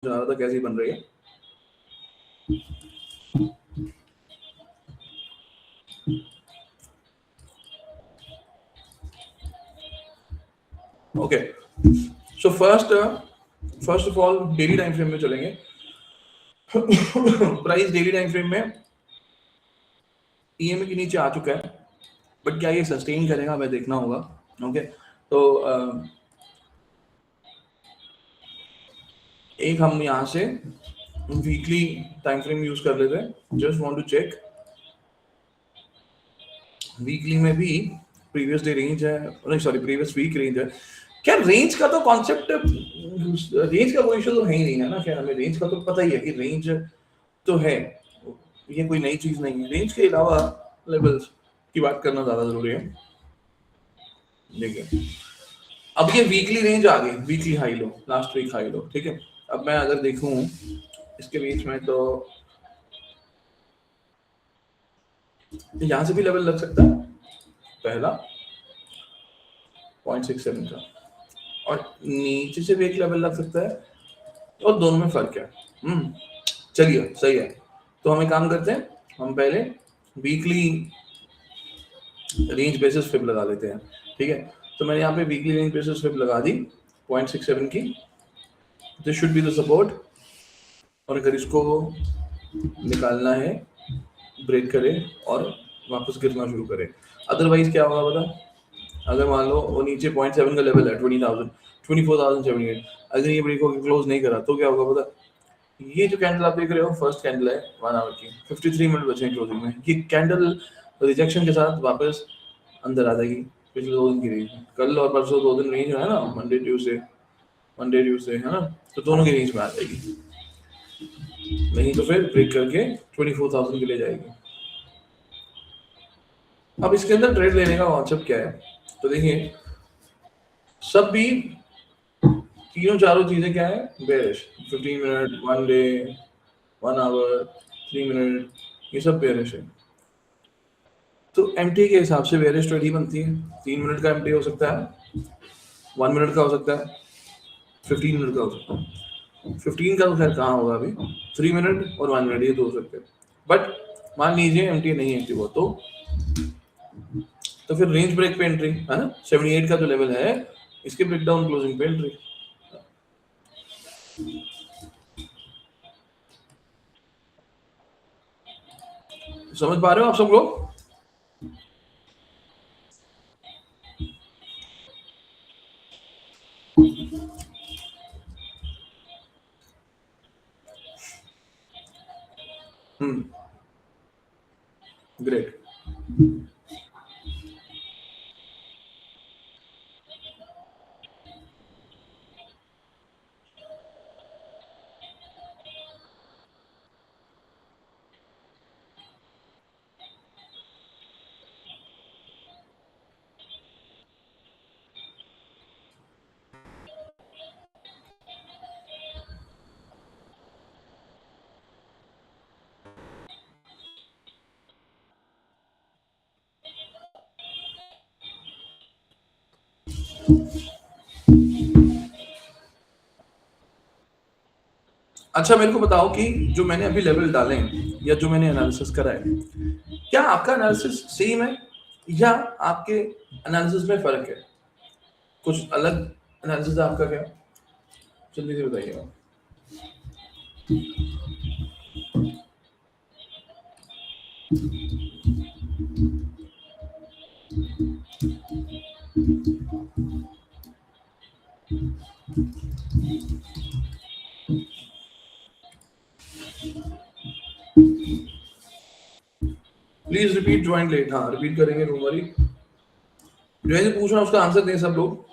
जा रहा था कैसी बन रही है। Okay, so first of all daily time frame में चलेंगे। प्राइस डेली टाइम फ्रेम में ईएमए के नीचे आ चुका है, बट क्या ये सस्टेन करेगा हमें देखना होगा। ओके, तो एक हम यहाँ से वीकली टाइम फ्रेम यूज कर लेते हैं। Just want to check weekly में भी प्रीवियस डे रेंज है, नहीं सॉरी प्रीवियस वीक रेंज है। क्या रेंज का तो कॉन्सेप्ट, रेंज का कोई इशू तो है ही नहीं है ना। क्या हमें रेंज का तो पता ही है कि रेंज तो है, ये कोई नई चीज नहीं है। रेंज के अलावा लेवल्स की बात करना ज्यादा जरूरी है। देखिए अब ये वीकली रेंज आ गई, weekly high low, last week high low, ठीक है। अब मैं अगर देखूं इसके बीच में तो यहाँ से भी लेवल लग सकता है, पहला 0.67 का, और नीचे से भी एक लेवल लग सकता है, और दोनों में फर्क है। चलिए सही है। तो हम एक काम करते हैं, हम पहले वीकली रेंज बेसिस फिब लगा लेते हैं, ठीक है। तो मैंने यहाँ पे वीकली रेंज बेसिस फिब लगा दी 0.67 की। This should be the support, और अगर इसको निकालना है ब्रेक करे और वापस गिरना शुरू करे, अदरवाइज क्या होगा पता। अगर मान लो वो नीचे 0.7 का लेवल है 24,078, अगर ये ब्रेक होकर क्लोज नहीं करा तो क्या होगा पता। ये जो कैंडल आप देख रहे हो फर्स्ट कैंडल है 1 आवर की, 53 मिनट बचे हैं क्लोजिंग में। ये कैंडल रिजेक्शन के साथ वापस अंदर आ जाएगी पिछले 2 दिन की रेंज में। कल और परसों 2 दिन रेंज है ना, मंडे ट्यूसडे है ना, तो दोनों की रेंज में आ जाएगी। नहीं तो फिर ब्रेक करके 24,000 के लिए जाएगी। अब इसके अंदर ट्रेड लेने का कॉन्सेप्ट क्या है, तो देखिए सब भी तीनों चारों चीजें क्या है, bearish. 15 minute, 1 day, 1 hour, 3 minute, ये सब बेरिश है। तो एमटी के हिसाब से बेरिश ट्रेड ही बनती है। 3 मिनट का एमटी हो सकता है, 1 मिनट का हो सकता है, 15 मिनट का हो सकता है। 15 का तो खैर कहाँ होगा अभी, 3 मिनट और 1 मिनट ये दो हो सकते हैं। बट मान लीजिए एमटी नहीं एक्टिव हो तो फिर रेंज ब्रेक पे एंट्री है ना, 78 का जो लेवल है इसके ब्रेकडाउन क्लोजिंग पे एंट्री। समझ पा रहे हो आप सब लोग? ग्रेट। अच्छा मेरे को बताओ कि जो मैंने अभी लेवल डाले हैं या जो मैंने एनालिसिस करा है, क्या आपका एनालिसिस सेम है या आपके एनालिसिस में फर्क है? कुछ अलग एनालिसिस है आपका क्या? जल्दी से बताइएगा। Please repeat join late. हाँ रिपीट करेंगे, डोंट वरी। जो है पूछ रहा हूँ उसका आंसर दें सब लोग।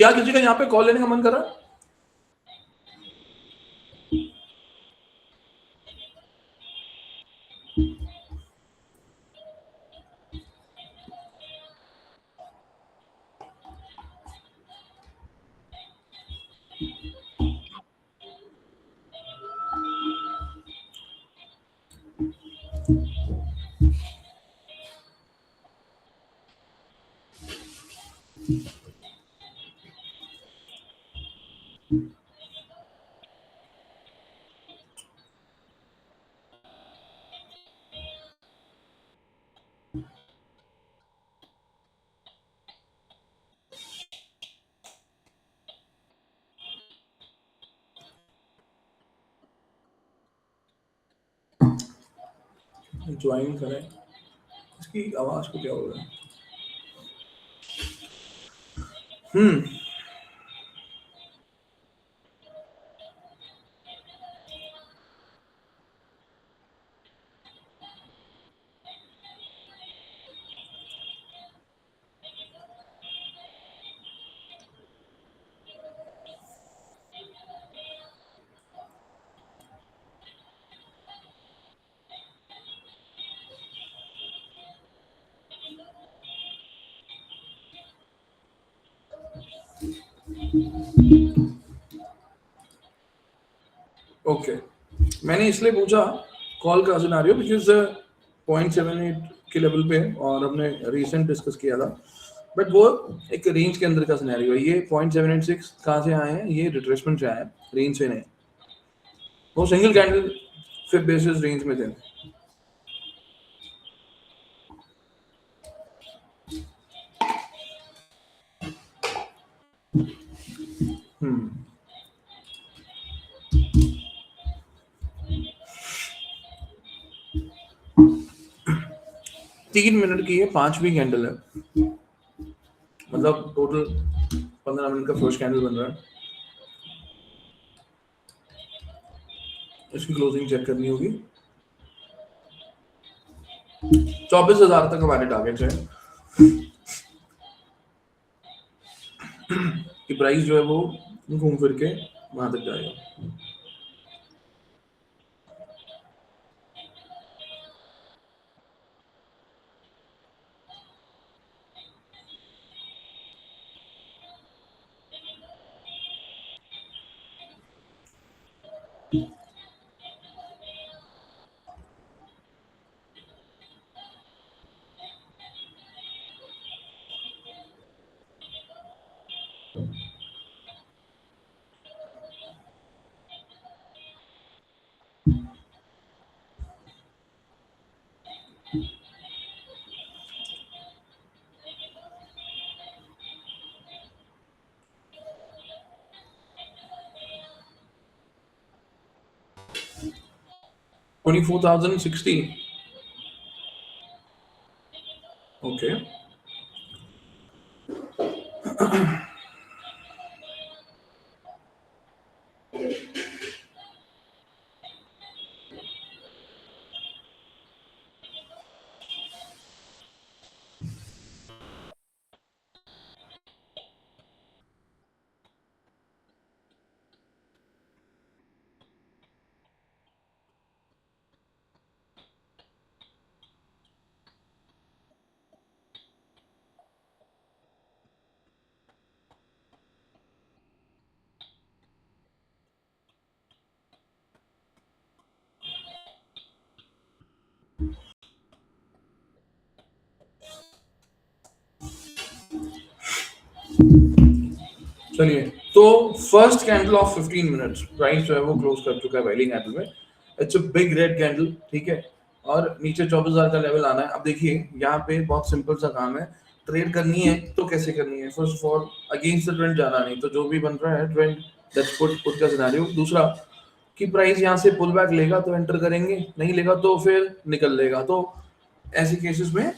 क्या किसी का यहाँ पे कॉल लेने का मन कर रहा? ज्वाइन करें, इसकी आवाज को क्या हो रहा है? ओके, मैंने इसलिए पूछा कॉल का सिनेरियो बिकॉज 0.78 के लेवल पे और हमने रिसेंट डिस्कस किया था, बट वो एक रेंज के अंदर का सिनेरियो है। ये 0.786 कहाँ से आए हैं? ये रिट्रेसमेंट से आए हैं, रेंज से नहीं। वो सिंगल कैंडल फिर बेसिस रेंज में थे। तीन मिनट की ये 5वीं कैंडल है, मतलब टोटल 15 मिनट का फर्स्ट कैंडल बन रहा है। इसकी क्लोजिंग चेक करनी होगी। 24,000 तक हमारे टारगेट है कि प्राइस जो है वो घूम फिर के वहां तक जाएगा। $24,060. Okay. चलिए, तो first candle of 15 minutes price जो है वो क्लोज कर चुका है वेलिंग कैंडल में। It's a big red candle, ठीक है, और नीचे 24,000 का लेवल आना है। अब देखिए यहाँ पे बहुत सिंपल सा काम है, ट्रेड करनी है तो कैसे करनी है? First of all against the trend जाना नहीं, तो जो भी बन रहा है ट्रेंड दैट्स पुट का सिनेरियो। दूसरा कि प्राइस यहाँ से पुल बैक लेगा तो एंटर करेंगे, नहीं लेगा तो फिर निकल लेगा। तो ऐसे केसेस में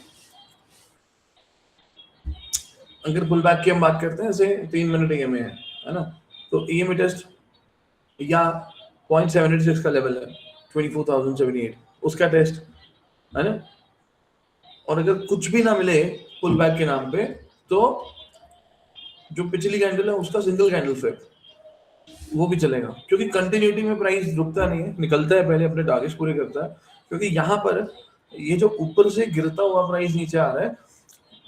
अगर पुल बैक की हम बात करते हैं, जैसे 3 मिनट ईएमए है ना, तो ईएमए टेस्ट या 0.786 का लेवल है 24,078, उसका टेस्ट है ना। और अगर कुछ भी ना मिले पुल बैक के नाम पे, तो जो पिछली कैंडल है उसका सिंगल कैंडल फ्लिप वो भी चलेगा, क्योंकि कंटिन्यूटी में प्राइस रुकता नहीं है, निकलता है पहले अपने टारगेट्स पूरे करता है। क्योंकि यहाँ पर ये जो ऊपर से गिरता हुआ प्राइस नीचे आ रहा है,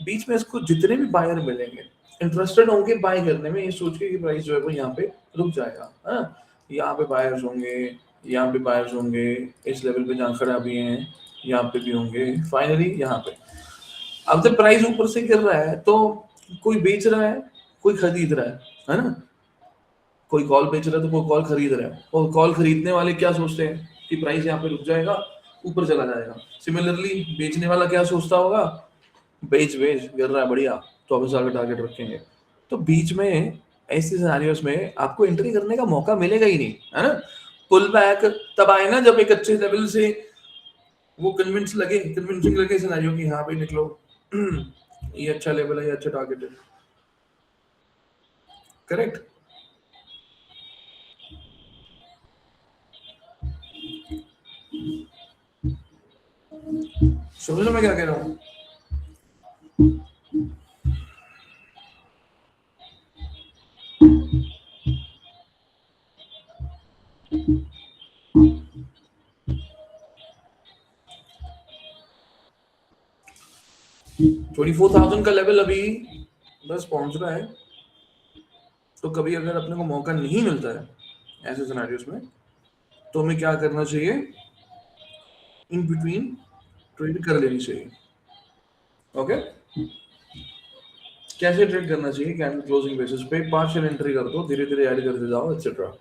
बीच में इसको जितने भी बायर मिलेंगे इंटरेस्टेड होंगे बाय करने में, ये सोच के कि प्राइस जो है वो यहाँ पे रुक जाएगा। हाँ, यहाँ पे बायर्स होंगे, यहाँ पे बायर्स होंगे, इस लेवल पे जहाँ खड़ा भी हैं यहाँ पे भी होंगे, फाइनली यहाँ पे। अब जब प्राइस ऊपर से गिर रहा है तो कोई बेच रहा है, कोई खरीद रहा है ना। कोई कॉल बेच रहा है तो कोई कॉल खरीद रहा है, और कॉल खरीदने वाले क्या सोचते हैं कि प्राइस यहाँ पे रुक जाएगा, ऊपर चला जाएगा। सिमिलरली बेचने वाला क्या सोचता होगा, बेच बेच गिर रहा है बढ़िया, 24 का टारगेट रखेंगे। तो बीच में ऐसे सिनेरियोस में आपको एंट्री करने का मौका मिलेगा ही नहीं, है ना। पुल बैक तब आए ना जब एक अच्छे लेवल से वो कन्विंसिंग लगे सिनेरियो कि हाँ भाई निकलो, ये अच्छा लेवल है, ये अच्छा टारगेट है। करेक्ट। समझ लो मैं क्या कह रहा हूँ। $24,000 का लेवल अभी बस पहुंच रहा है। तो कभी अगर अपने को मौका नहीं मिलता है ऐसे सिनेरियोस में, तो हमें क्या करना चाहिए, इन बिटवीन ट्रेड कर लेनी चाहिए। ओके, कैसे ट्रेड करना चाहिए, कैंडल क्लोजिंग बेसिस पे पार्शियल एंट्री कर दो, धीरे धीरे ऐड करते जाओ एक्सेट्रा।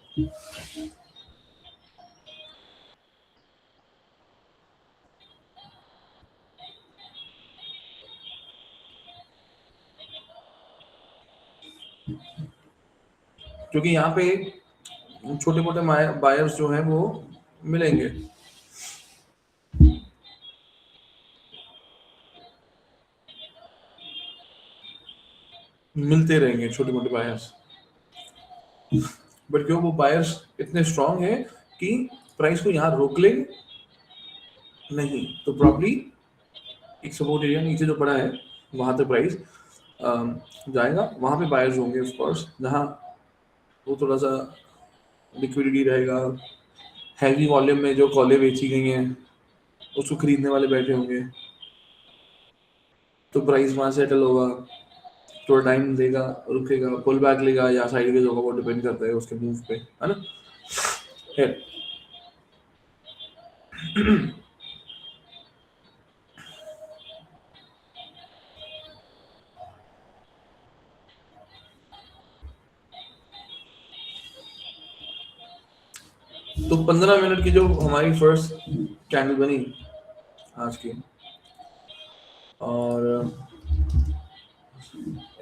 क्योंकि यहाँ पे छोटे मोटे बायर्स जो हैं वो मिलेंगे, मिलते रहेंगे छोटे मोटे बायर्स। बट क्यों वो बायर्स इतने स्ट्रांग हैं कि प्राइस को यहाँ रोक ले नहीं, तो प्रॉब्ली एक सपोर्ट एरिया नीचे जो पड़ा है वहां तक प्राइस जाएगा, वहां पे बायर्स होंगे ऑफ कोर्स, जहाँ वो थोड़ा सा लिक्विडिटी रहेगा, हैवी वॉल्यूम में जो कॉलें बेची गई हैं उसको खरीदने वाले बैठे होंगे, तो प्राइस वहां सेटल होगा, थोड़ा टाइम देगा, रुकेगा, पुल बैक लेगा या साइड वेज होगा, वो डिपेंड करता है उसके मूव पे, है ना। है। तो 15 मिनट की जो हमारी फर्स्ट कैंडल बनी आज की, और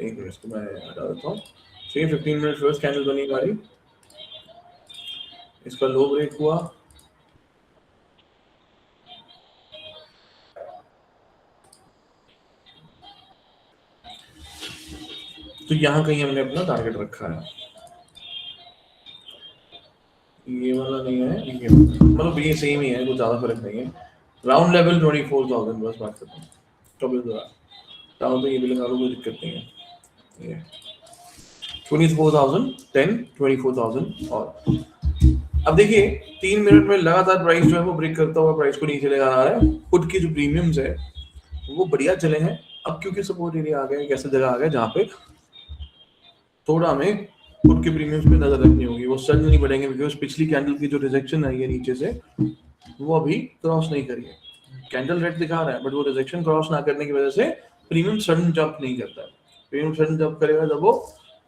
एक मिनट इसको मैं हटा देता हूँ। 15 मिनट फर्स्ट कैंडल बनी हमारी, इसका लो ब्रेक हुआ, तो यहाँ कहीं हमने अपना टारगेट रखा है, ये वाला नहीं है, ये मतलब ये सेम ही है, कुछ ज्यादा फर्क नहीं है। राउंड लेवल 24,000 बस बात करते हैं, कभी चाहो तो ये भी लगा लो, कोई दिक्कत नहीं है। ये 24,010, 24,000। और अब देखिए 3 मिनट में लगातार प्राइस जो है वो ब्रेक करता हुआ प्राइस को नीचे ले आ रहा है। पुट की जो प्रीमियम्स है वो बढ़िया चले हैं। अब क्योंकि सपोर्ट एरिया आ गया, एक ऐसा जगह आ गया जहाँ पे थोड़ा हमें पुट के प्रीमियम्स पे नजर रखनी होगी, वो सडन नहीं बढ़ेंगे, बिकॉज पिछली कैंडल की जो रिजेक्शन आई है नीचे से वो अभी क्रॉस नहीं करी है। कैंडल रेड दिखा रहा है बट वो रिजेक्शन क्रॉस ना करने की वजह से प्रीमियम सडन जंप नहीं करता है। प्रीमियम सडन जंप करेगा जब वो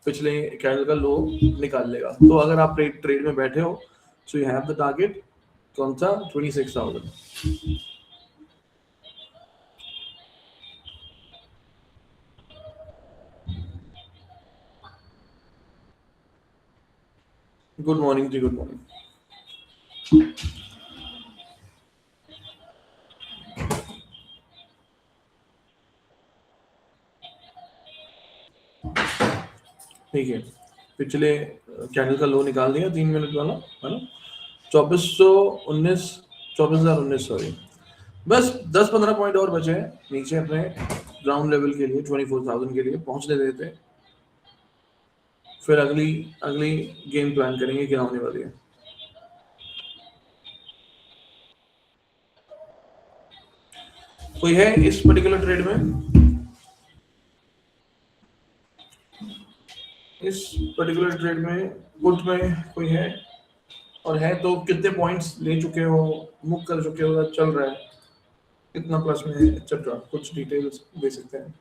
पिछले कैंडल का लो निकाल लेगा। तो अगर आप ट्रेड में बैठे हो, so you have the target कौन सा, 26,000। गुड मॉर्निंग जी, गुड मॉर्निंग। ठीक है, पिछले कैंडल का लो निकाल दिया 3 मिनट वाला, है ना, 2419, 24,019 सॉरी। बस 10-15 पॉइंट और बचे हैं नीचे अपने ग्राउंड लेवल के लिए, 24,000 के लिए पहुंचने देते हैं। फिर अगली अगली गेम प्लान करेंगे क्या होने वाली है। कोई है इस पर्टिकुलर ट्रेड में? इस पर्टिकुलर ट्रेड में पुट में कोई है? और है तो कितने पॉइंट्स ले चुके हो, मूव कर चुके हो, चल रहा है कितना प्लस में है, एक्सेट्रा कुछ डिटेल्स दे सकते हैं।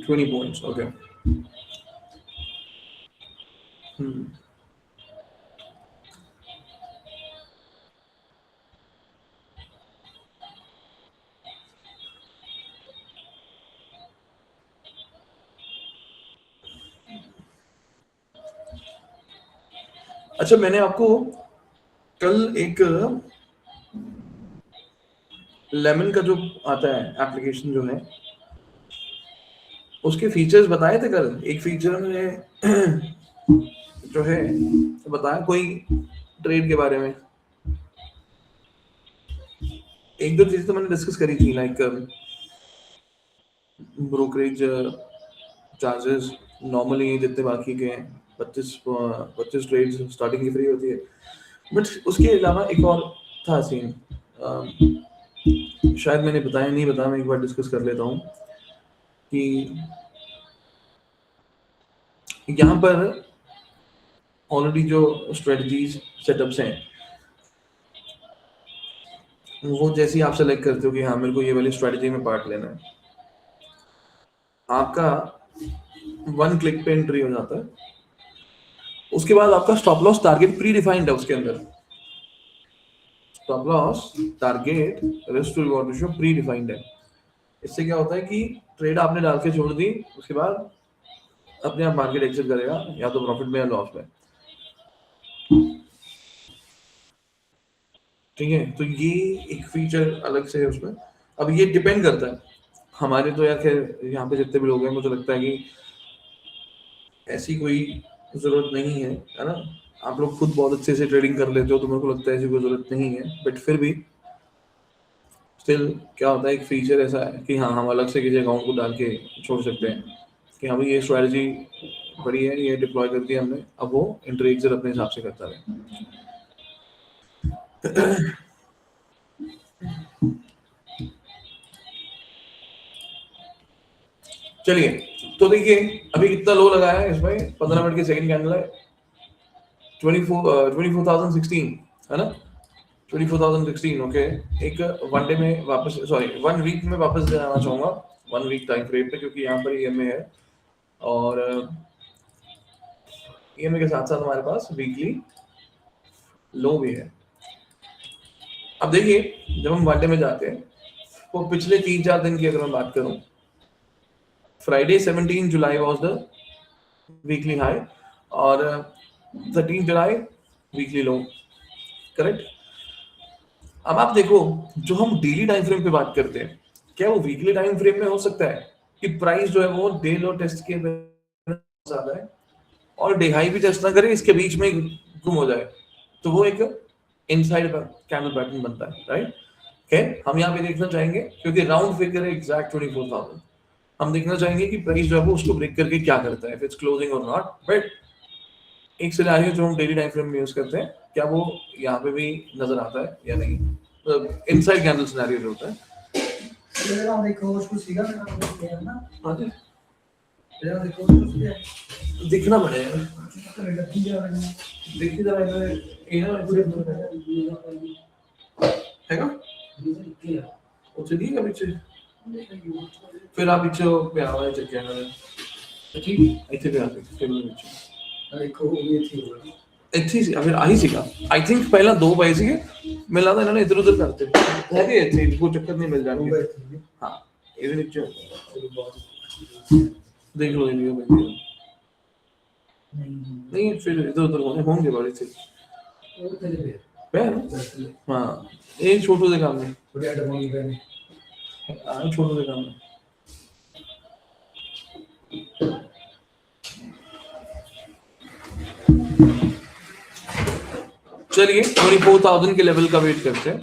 Twenty points, okay. अच्छा, मैंने आपको कल एक लेमन का जो आता है एप्लीकेशन जो है उसके फीचर्स बताए थे कल। एक फीचर में जो है तो बताया कोई ट्रेड के बारे में, एक दो चीजें तो मैंने डिस्कस करी थी, लाइक ब्रोकरेज चार्जेस नॉर्मली जितने बाकी के 25 ट्रेड्स स्टार्टिंग की फ्री होती है, बट उसके अलावा एक और था सीन, शायद मैंने बताया नहीं बताया, मैं एक बार डिस्कस कर लेता हूँ कि यहाँ पर ऑलरेडी जो स्ट्रेटजीज सेटअप्स हैं वो जैसे ही आप सेलेक्ट करते हो कि हाँ मेरे को ये वाली स्ट्रेटजी में पार्ट लेना है, आपका वन क्लिक पे एंट्री हो जाता है। उसके बाद आपका stop loss target predefined है उसके अंदर, stop loss target risk to reward ratio predefined है। इससे क्या होता है कि ट्रेड आपने डाल के छोड़ दी, उसके बाद अपने आप मार्केट एग्जिट करेगा या तो प्रॉफिट में या लॉस में, ठीक है। तो ये एक फीचर अलग से है उसमें। अब ये डिपेंड करता है हमारे, तो यार खैर यहाँ पे जितने भी लोग हैं मुझे लगता है कि ऐसी कोई जरूरत नहीं है ना। आप लोग खुद बहुत अच्छे से ट्रेडिंग कर लेते हो तो मेरे को लगता है ऐसी कोई जरूरत नहीं है, बट फिर भी स्टिल क्या होता है एक फीचर ऐसा है कि हाँ हम अलग से किसी अकाउंट को डाल के छोड़ सकते हैं कि हाँ भाई ये स्ट्रेटजी बड़ी है, ये डिप्लॉय कर दिया हमने, अब वो एंट्री एग्जिट अपने हिसाब से करता रहे। चलिए, तो देखिए अभी कितना लो लगाया है इसमें, 15 मिनट की सेकंड कैंडल है 24,016 है ना, 24,016, ओके। एक वन डे में वापस, सॉरी वन वीक में वापस जाना चाहूंगा, वन वीक टाइम फ्रेम पे, क्योंकि यहाँ पर ईएमए है और ईएमए के साथ साथ हमारे पास वीकली लो भी है। अब देखिए जब हम वन डे में जाते हैं तो पिछले 3-4 दिन की अगर मैं बात करूं, Friday 17 July was the weekly high और 13 जुलाई वीकली लो, करेक्ट। अब आप देखो जो हम डेली टाइम फ्रेम पे बात करते हैं, क्या वो वीकली टाइम फ्रेम में हो सकता है कि प्राइस जो है वो डे लो टेस्ट के ज्यादा है और डे हाई भी टेस्ट ना करे, इसके बीच में गुम हो जाए, तो वो एक इनसाइड कैंडल पैटर्न बनता है, राइट। खैर हम यहाँ पे देखना चाहेंगे क्योंकि राउंड फिगर है एग्जैक्ट 24,000, हम देखना चाहेंगे कि प्राइस जो है वो उसको ब्रेक करके क्या करता है, इफ इट्स क्लोजिंग और नॉट। बट एक सिनेरियो जो हम डेली टाइम फ्रेम में यूज करते हैं, क्या वो यहाँ पे भी नजर आता है या नहीं, मतलब इनसाइड कैंडल सिनेरियो जो होता है। देखो उसको सीधा ना, हाँ जी दिखना पड़ेगा, देखिए जरा है ना, चलिए का पीछे, फिर आप पीछे पे आवाज चेक करना, ठीक ਇੱਥੇ पे आके फिर पीछे देखो ये थी ਇੱਥੇ ਸੀ ਫਿਰ ਆਹੀ ਸੀਗਾ आई थिंक ਪਹਿਲਾਂ दो ਪਏ ਸੀਗੇ, ਮੈਨੂੰ ਲੱਗਦਾ ਇਹਨਾਂ ਨੇ ਇੱਧਰ ਉੱਧਰ ਕਰਤੇ ਹੈਗੇ ਇੱਥੇ, ਕੋਈ ਚੱਕਰ ਨਹੀਂ, ਮਿਲ ਜਾਣਗੇ। हाँ ਇਹਦੇ ਵਿੱਚ देख लो ये नहीं, फिर इधर उधर होंगे बड़े से हाँ, एक छोटू से काम है, हाँ छोटू से काम है। चलिए 24,000 के लेवल का वेट करते हैं।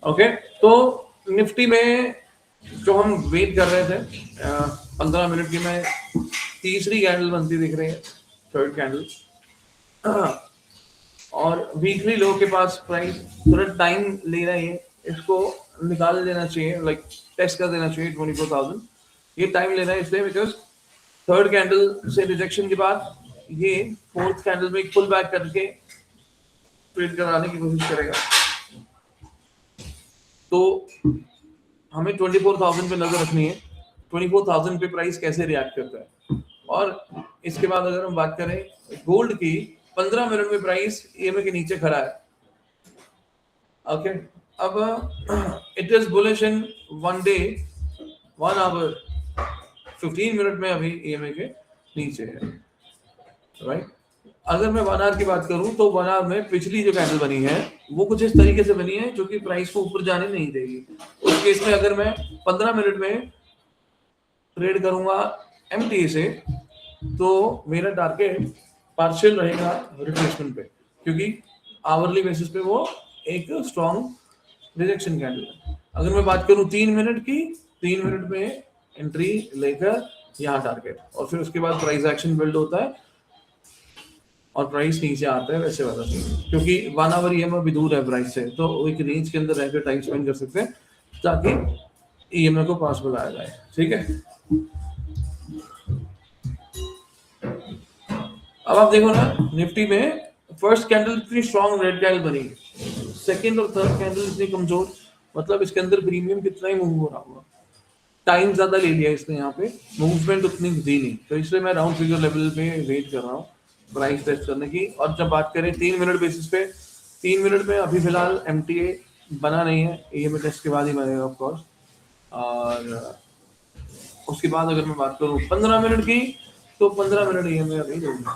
ओके, तो निफ्टी में जो हम वेट कर रहे थे 15 मिनट की, में तीसरी कैंडल बनती दिख रही है, थर्ड कैंडल। और वीकली लो के पास प्राइस थोड़ा टाइम ले रहा है, इसको निकाल देना चाहिए, लाइक टेस्ट कर देना चाहिए 24,000। ये टाइम ले रहा है इसलिए बिकॉज थर्ड कैंडल से रिजेक्शन के बाद ये फोर्थ कैंडल में पुल बैक करके ट्रेड कराने की कोशिश करेगा। तो हमें 24,000 पे नजर रखनी है, 24,000 पे प्राइस कैसे रिएक्ट करता है। और इसके बाद अगर हम बात करें गोल्ड की, 15 मिनट में प्राइस ईएमए के नीचे खड़ा है। ओके, अब it is bullish in one day, 1 hour, 15 minute में अभी ईएमए के नीचे है, राइट। अगर मैं 1 आवर की बात करूं तो 1 आवर में पिछली जो कैंडल बनी है वो कुछ इस तरीके से बनी है जो कि प्राइस को ऊपर जाने नहीं देगी। उस केस में अगर मैं 15 मिनट में ट्रेड करूंगा एमटी से, तो मेरा टारगेट पार्शियल रहेगा रिट्रेसमेंट पे, क्योंकि आवरली बेसिस पे वो एक स्ट्रॉन्ग रिजेक्शन कैंडल है। अगर मैं बात करूं 3 मिनट की, 3 मिनट में एंट्री लेकर यहाँ टारगेट, और फिर उसके बाद प्राइस एक्शन बिल्ड होता है और प्राइस नीचे आता है, वैसे वाला सीन। क्योंकि 1 आवर ईएमए भी दूर है प्राइस से, तो एक रेंज के अंदर रहकर टाइम स्पेंड कर सकते हैं ताकि ईएमए को पास बुलाया जाए, ठीक है। अब आप देखो ना निफ्टी में फर्स्ट कैंडल इतनी स्ट्रॉन्ग रेड कैंडल बनी, सेकंड और थर्ड कैंडल इतनी कमजोर, मतलब इसके अंदर प्रीमियम कितना ही मूव हो रहा होगा। टाइम ज्यादा ले लिया इसने, यहाँ पे मूवमेंट उतनी दी नहीं, तो इसलिए मैं राउंड फिगर लेवल पे वेट कर रहा हूँ प्राइस टेस्ट करने की। और जब बात करें 3 मिनट बेसिस पे, 3 मिनट में अभी फिलहाल एमटीए बना नहीं है, ईएमए टेस्ट के बाद ही बनेगा ऑफ कोर्स। और उसके बाद अगर मैं बात करूँ 15 मिनट की, तो 15 मिनट ईएमए अभी नहीं है।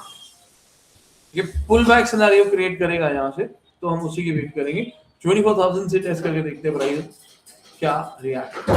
ये पुल बैक सिनेरियो क्रिएट करेगा यहाँ से, तो हम उसी की वेट करेंगे। 24,000 से टेस्ट करके देखते हैं प्राइस क्या रिएक्ट।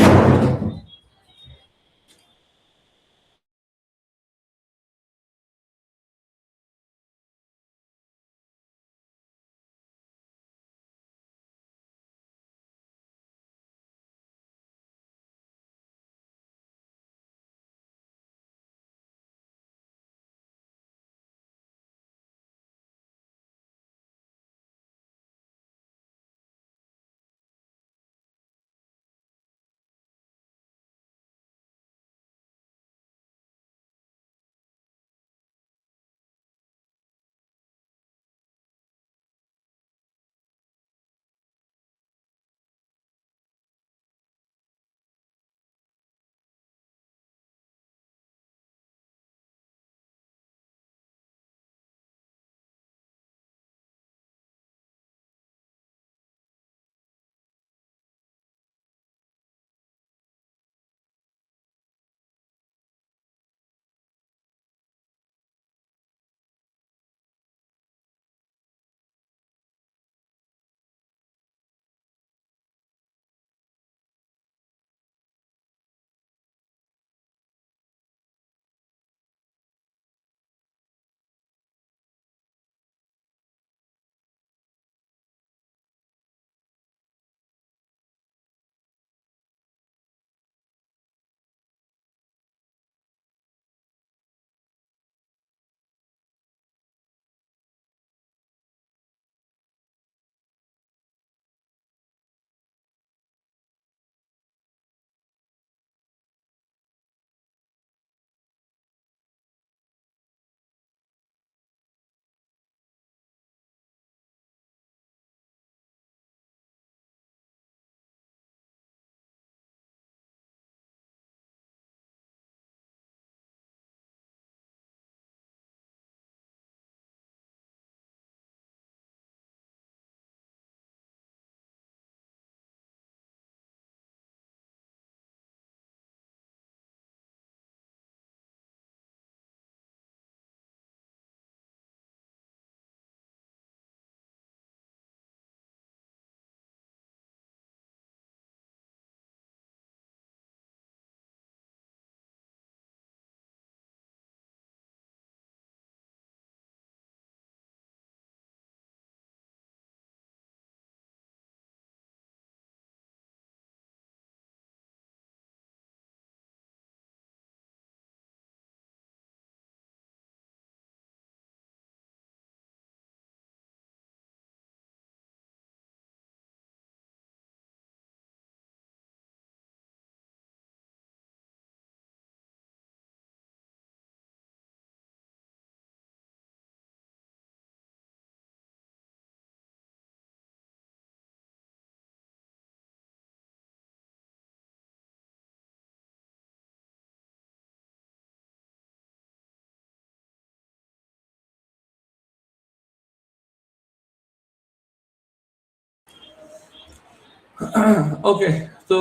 ओके, तो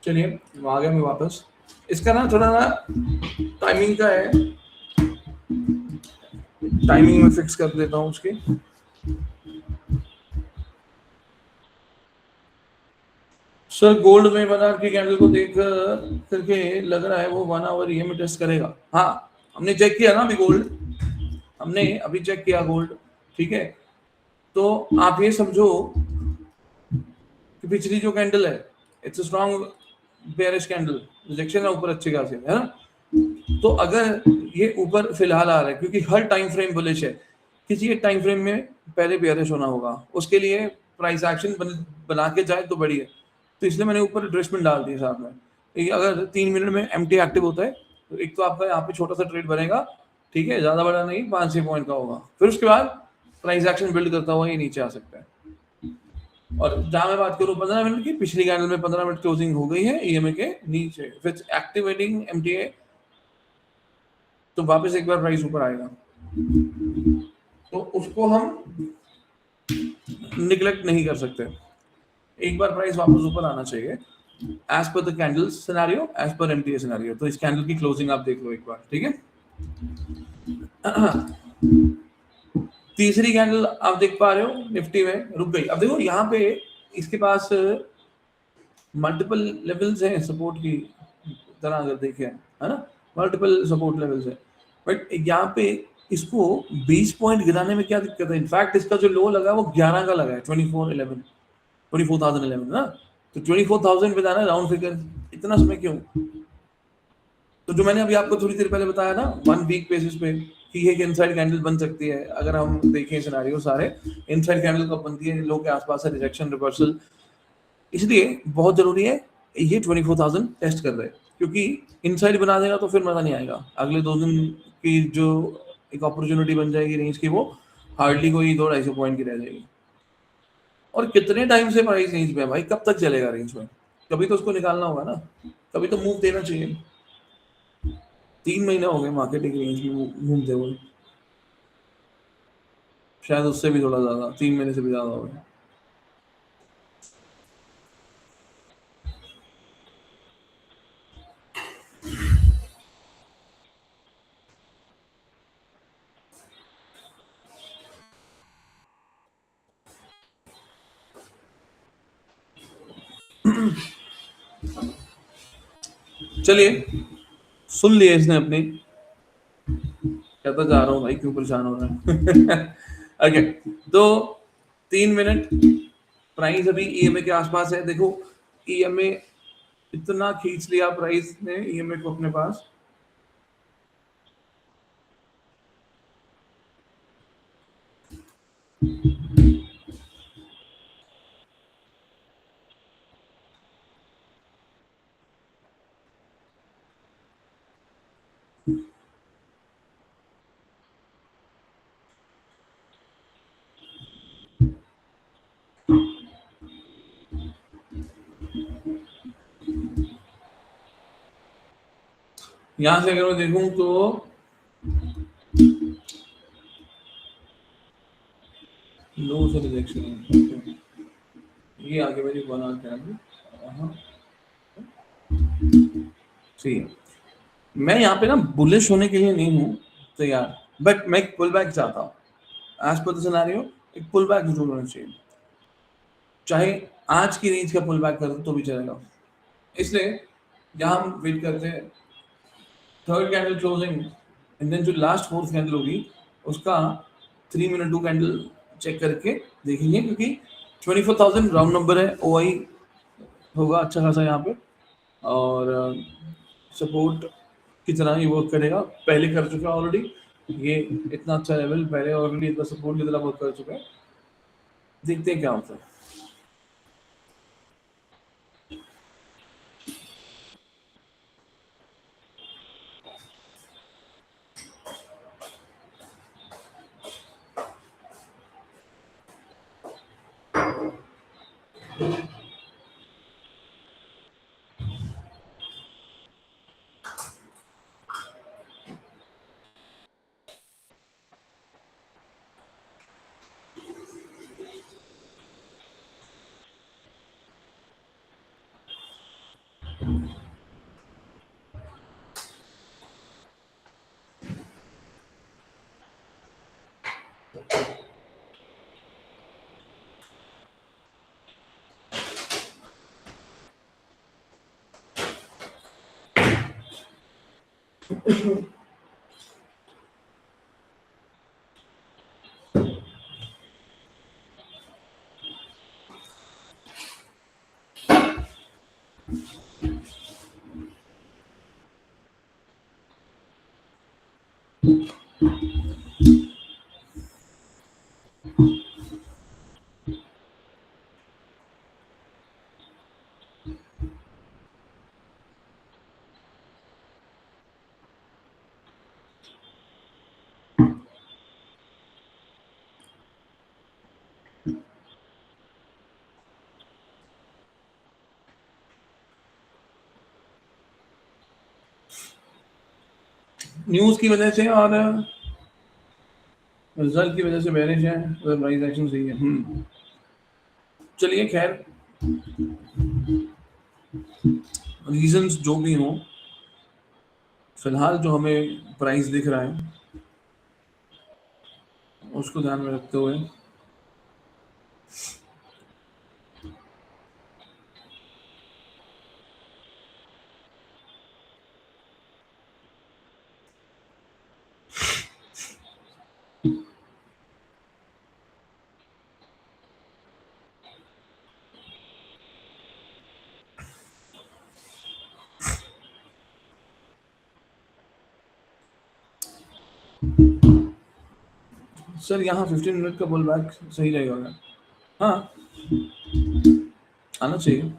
चलिए आ गया मैं वापस। इसका ना थोड़ा ना टाइमिंग का है, टाइमिंग में फिक्स कर देता हूँ उसकी। सर गोल्ड में बना की कैंडल को देख करके लग रहा है वो 1 आवर EMA टेस्ट करेगा। हाँ, हमने चेक किया ना अभी गोल्ड, हमने अभी चेक किया गोल्ड, ठीक है। तो आप ये समझो कि पिछली जो कैंडल है, it's a strong bearish candle, rejection है ऊपर अच्छी खासी, है ना। तो अगर ये ऊपर फिलहाल आ रहा है, क्योंकि हर टाइम फ्रेम बुलिश है, किसी एक टाइम फ्रेम में पहले बेयरिश होना होगा, उसके लिए प्राइस एक्शन बना के जाए तो बढ़िया। तो इसलिए मैंने ऊपर एडजस्टमेंट डाल दिया साथ में। ये अगर 3 मिनट में MT एक्टिव होता है तो एक तो आपका यहाँ पे छोटा सा ट्रेड बनेगा, ठीक है, ज्यादा बड़ा नहीं, 5-6 पॉइंट का होगा। फिर उसके बाद प्राइस एक्शन बिल्ड करता हुआ ये नीचे आ सकता है। और जहां मैं बात करूं 15 मिनट की, पिछली कैंडल में 15 मिनट क्लोजिंग हो गई है EMA के नीचे, फिर एक्टिवेटिंग MTA, तो वापस एक बार प्राइस ऊपर आएगा, तो उसको हम निगलेक्ट नहीं कर सकते। एक बार प्राइस वापस ऊपर आना चाहिए as per the candle scenario, as per MTA scenario. तो इस कैंडल की क्लोजिंग आप देख लो एक बार, ठीक है। तीसरी कैंडल आप देख पा रहे हो निफ्टी में रुक गई। अब देखो यहाँ पे इसके पास मल्टीपल लेवल्स हैं सपोर्ट की तरह, अगर देखें, है ना, मल्टीपल सपोर्ट लेवल्स है। बट यहाँ पे इसको 20 पॉइंट गिराने में क्या दिक्कत है? इनफैक्ट इसका जो लो लगा है वो 11 का लगा है, 24,011 ना। तो 24,000 पे जाना है राउंड फिगर, इतना समय क्यों? तो जो मैंने अभी आपको थोड़ी देर पहले बताया ना 1 वीक बेसिस पे कि एक इनसाइड कैंडल बन सकती है, अगर हम देखें सिनेरियो सारे, इनसाइड कैंडल कब बनती है? लो के आसपास है, रिजेक्शन रिवर्सल। इसलिए बहुत जरूरी है ये 24,000 टेस्ट कर रहे हैं, क्योंकि इनसाइड बना देगा तो फिर मजा नहीं आएगा। अगले 2 दिन की जो एक अपॉर्चुनिटी बन जाएगी रेंज की, वो हार्डली कोई 200-250 पॉइंट की रह जाएगी। और कितने टाइम से प्राइस रेंज में है भाई, कब तक चलेगा रेंज में? कभी तो उसको निकालना होगा ना, कभी तो मूव देना चाहिए। 3 महीने हो गए मार्केट एक रेंज में घूमते हुए, शायद उससे भी थोड़ा ज्यादा, 3 महीने से भी ज्यादा हो गए। चलिए, सुन लिए इसने अपनी, कहता जा रहा हूँ भाई क्यों परेशान हो रहा है। ओके, तो 3 मिनट प्राइस अभी EMA के आसपास है। देखो EMA इतना खींच लिया प्राइस ने EMA को अपने पास। यहाँ से अगर मैं देखूं तो लो से रिजेक्शन, ये आगे मेरी बना कैंडल, ठीक है। मैं यहाँ पे ना बुलिश होने के लिए नहीं हूँ तैयार, बट मैं एक पुल बैक चाहता हूँ। एज पर द सिनेरियो एक पुल बैक जरूर होना चाहिए, चाहे आज की रेंज का पुल बैक कर दो तो भी चलेगा। इसलिए यहाँ हम वेट करते हैं third candle closing, and then जो लास्ट फोर्थ कैंडल होगी उसका 3 मिनट 2 कैंडल चेक करके देखेंगे, क्योंकि 24,000 राउंड नंबर है, OI होगा अच्छा खासा यहाँ पे। और सपोर्ट की तरह ही वर्क करेगा, पहले कर चुका है ऑलरेडी ये, इतना अच्छा लेवल पहले ऑलरेडी इतना सपोर्ट की तरह वर्क कर चुका है। देखते हैं क्या होता है। न्यूज की वजह से और रिजल्ट की वजह से बेरिश है, प्राइस एक्शन सही है। चलिए खैर, रीजंस जो भी हों, फिलहाल जो हमें प्राइस दिख रहा है उसको ध्यान में रखते हुए सर यहाँ 15 मिनट का पुल बैक सही रहेगा क्या? हाँ, आना चाहिए।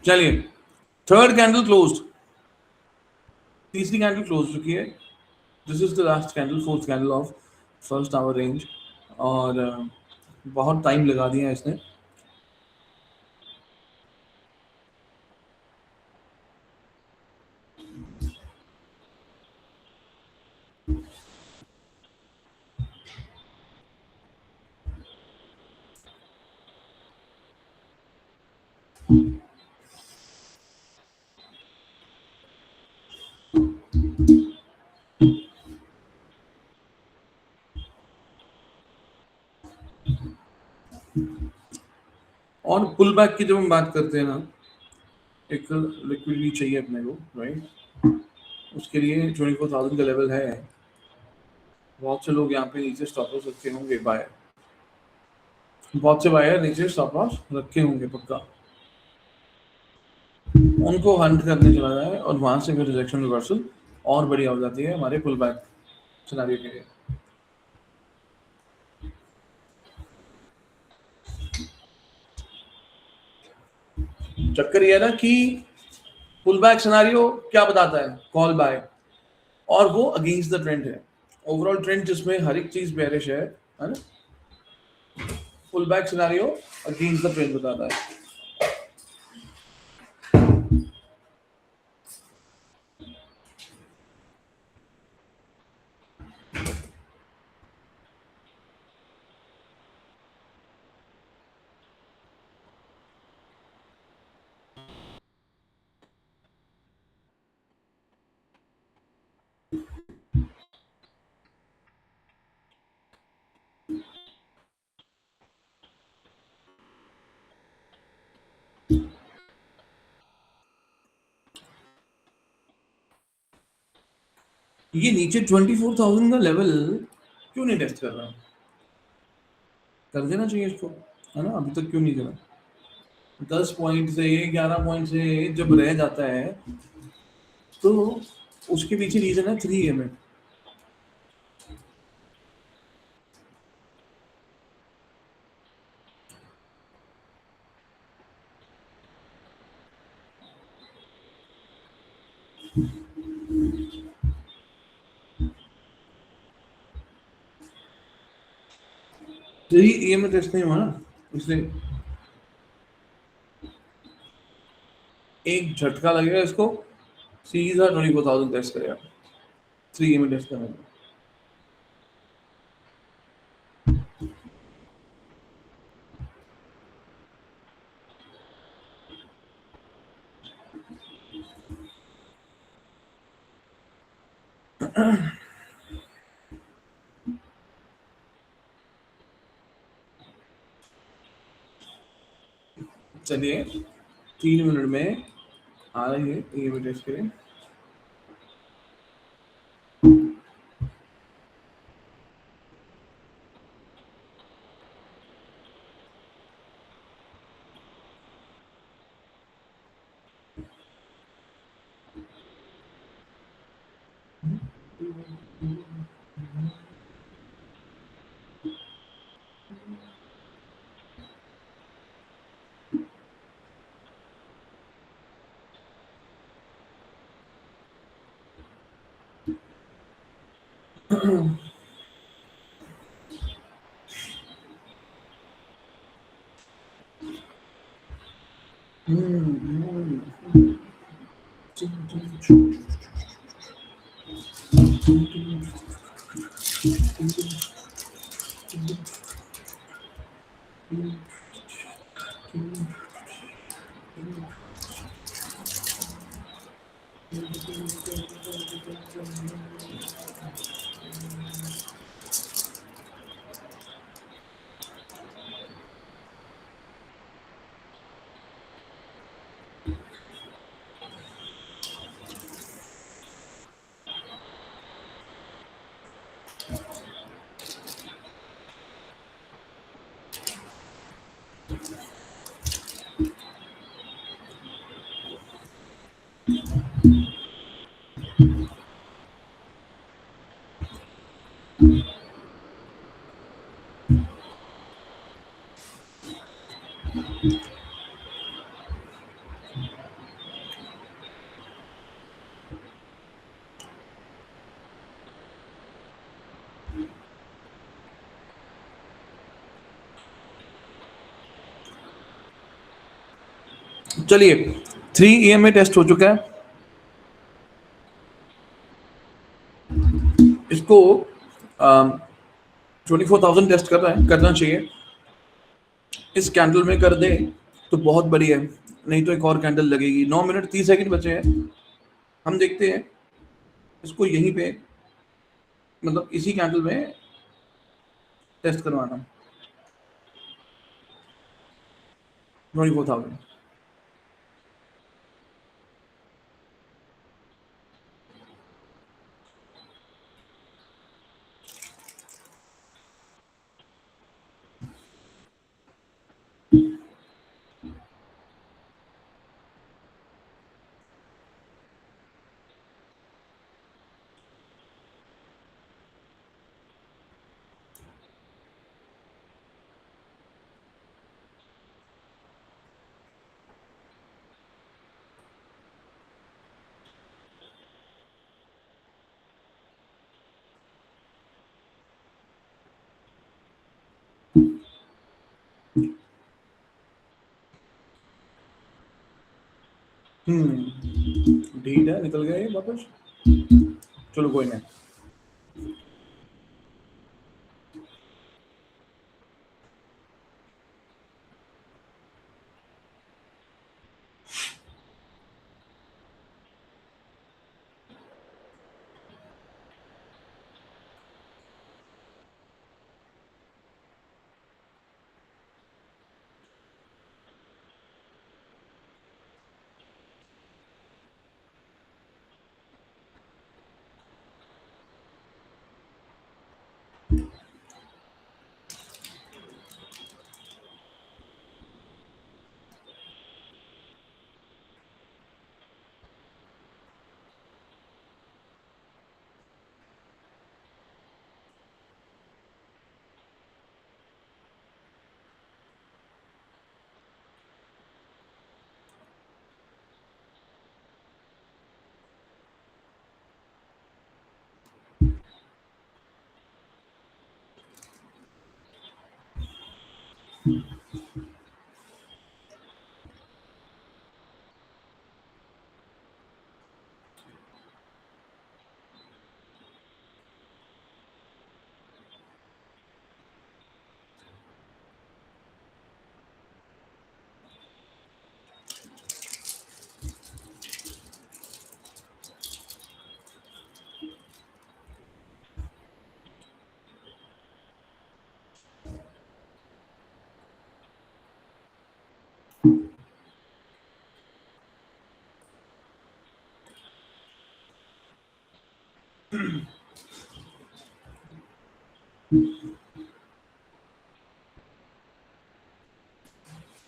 चलिए, थर्ड कैंडल क्लोज्ड, तीसरी कैंडल क्लोज चुकी है। This is the last candle, fourth candle of first hour range, और बहुत टाइम लगा दिया है इसने। और पुल बैक की जब हम बात करते हैं ना, एक लिक्विडिटी चाहिए अपने को, राइट? उसके लिए 24,000 का लेवल है। बहुत से लोग यहाँ पे नीचे स्टॉप लॉस रखे होंगे, बायर, बहुत से बायर नीचे स्टॉप लॉस रखे होंगे पक्का। उनको हंट करने चला जाए और वहां से फिर रिजेक्शन रिवर्सल और बढ़िया हो जाती है हमारे पुल बैक सिनेरियो के लिए। चक्कर ये है ना कि पुल बैक सिनेरियो क्या बताता है? कॉल बाय, और वो अगेंस्ट द ट्रेंड है। ओवरऑल ट्रेंड जिसमें हर एक चीज बेरिश है ना? Pull back scenario against the trend बताता है। ये नीचे 24,000 का लेवल क्यों नहीं टेस्ट कर रहा? कर देना चाहिए इसको, है ना? अभी तक क्यों नहीं करा? 10 पॉइंट से, 11 पॉइंट से जब रह जाता है तो उसके पीछे रीजन है 3 EMA। थ्री EMA टेस्ट नहीं हुआ ना, इसलिए एक झटका लगेगा इसको, सीधा 24,000 टेस्ट करेगा 3 EMA टेस्ट करने में। चलिए 3 मिनट में आ रही है ये टेस्ट के लिए। चलिए 3 EMA टेस्ट हो चुका है। इसको 24,000 टेस्ट करना चाहिए। इस कैंडल में कर दे तो बहुत बड़ी है, नहीं तो एक और कैंडल लगेगी। 9 मिनट 30 सेकंड बचे हैं। हम देखते हैं इसको यहीं पे, मतलब इसी कैंडल में टेस्ट करवाना 24,000। ढीठ है, निकल गया ये वापस। चलो कोई नहीं।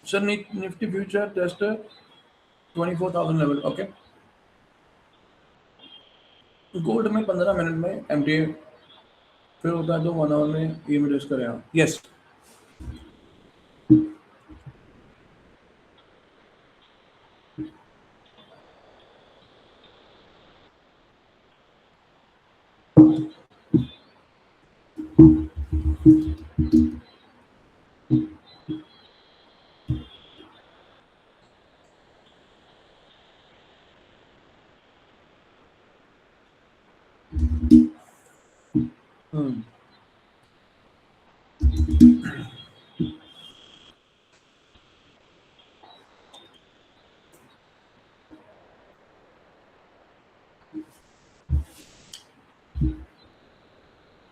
Sir Nifty future test 24,000 level, okay. Gold में 15 मिनट में एमटीए, फिर होता है तो 1 आवर में ये में टेस्ट करें आप। यस,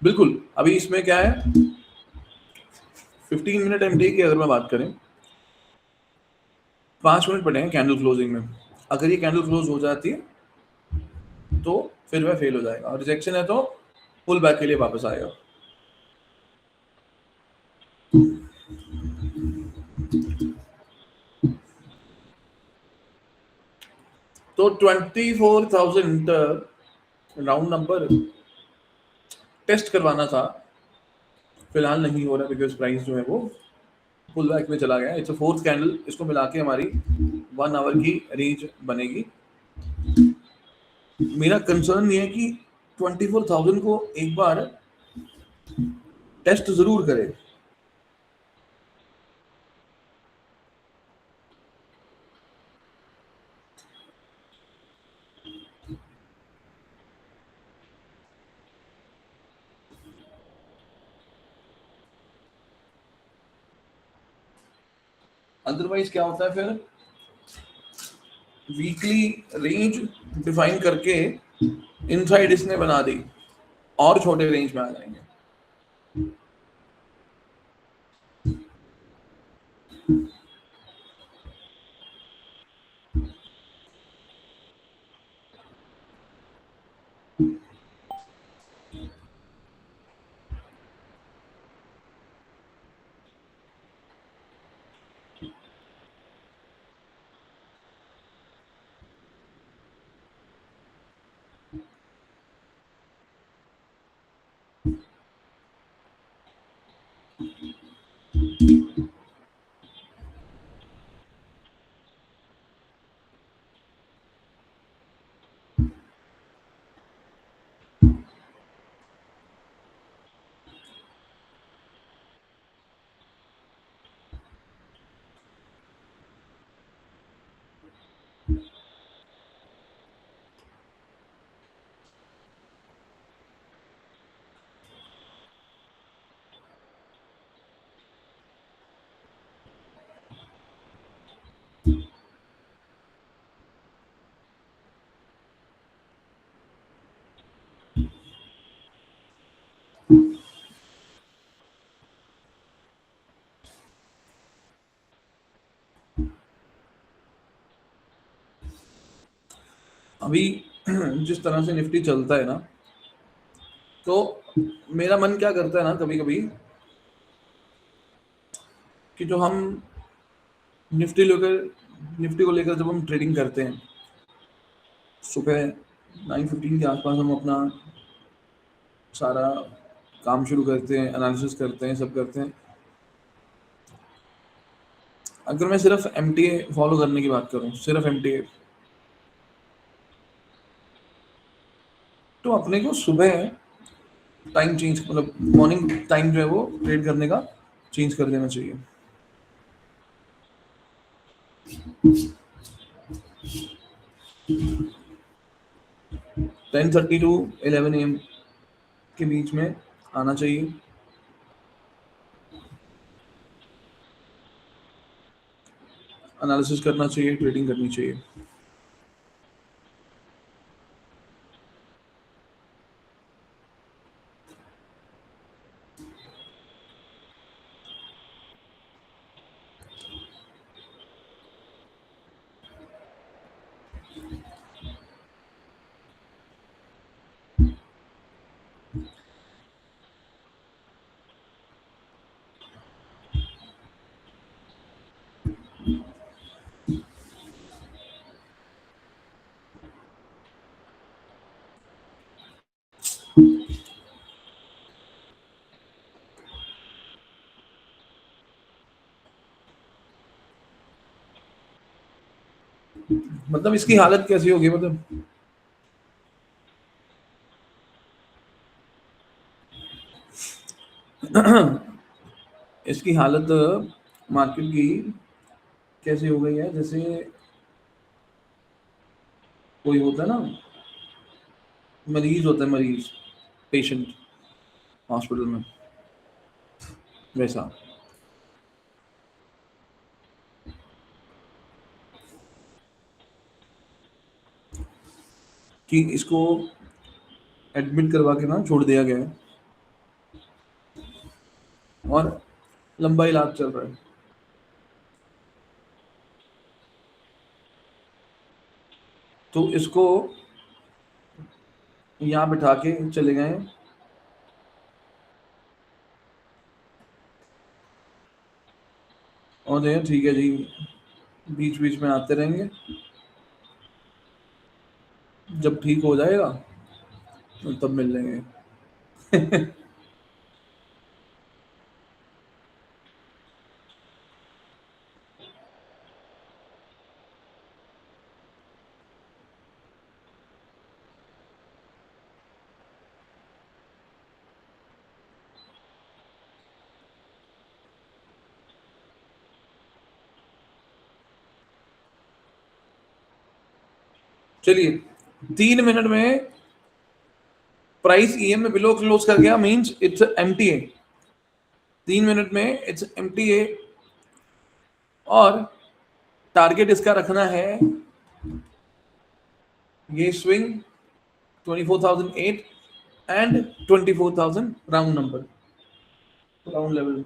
बिल्कुल। अभी इसमें क्या है, 15 मिनट एमटीए की अगर मैं बात करें, 5 मिनट पड़े हैं कैंडल क्लोजिंग में। अगर ये कैंडल क्लोज हो जाती है तो फिर वह फेल हो जाएगा, और रिजेक्शन है तो पुल बैक के लिए वापस आएगा। तो 24,000 राउंड नंबर टेस्ट करवाना था, फिलहाल नहीं हो रहा बिकॉज प्राइस जो है वो पुल बैक में चला गया। इट्स अ फोर्थ कैंडल, इसको मिला के हमारी 1 आवर की रेंज बनेगी। मेरा कंसर्न ये है कि 24,000 को एक बार टेस्ट जरूर करें। अदरवाइज क्या होता है, फिर वीकली रेंज डिफाइन करके इनसाइड इसने बना दी और छोटे रेंज में आ जाएंगे। अभी जिस तरह से निफ्टी चलता है ना, तो मेरा मन क्या करता है ना कभी कभी, कि जो हम निफ्टी को लेकर जब हम ट्रेडिंग करते हैं, सुबह 9:15 के आसपास हम अपना सारा काम शुरू करते हैं, एनालिसिस करते हैं, सब करते हैं। अगर मैं सिर्फ एमटीए फॉलो करने की बात करूं, सिर्फ एमटीए, तो अपने को सुबह टाइम चेंज, मतलब मॉर्निंग टाइम जो है वो ट्रेड करने का चेंज कर देना चाहिए। 10:30 टू 11 AM के बीच में आना चाहिए। एनालिसिस करना चाहिए, ट्रेडिंग करनी चाहिए। मतलब इसकी हालत कैसी होगी, मतलब इसकी हालत मार्केट की कैसी हो गई है, जैसे कोई होता है ना, मरीज होता है, मरीज, पेशेंट हॉस्पिटल में, वैसा। कि इसको एडमिट करवा के ना छोड़ दिया गया है और लंबा इलाज चल रहा है। तो इसको यहाँ बिठा के चले गए और ये ठीक है जी, बीच बीच में आते रहेंगे, जब ठीक हो जाएगा तो तब मिल लेंगे। चलिए, 3 मिनट में प्राइस ईएम में बिलो क्लोज कर गया, मींस इट्स एमटीए। 3 मिनट में इट्स एमटीए और टारगेट इसका रखना है ये swing 24,008 and 24,000 round number, round level.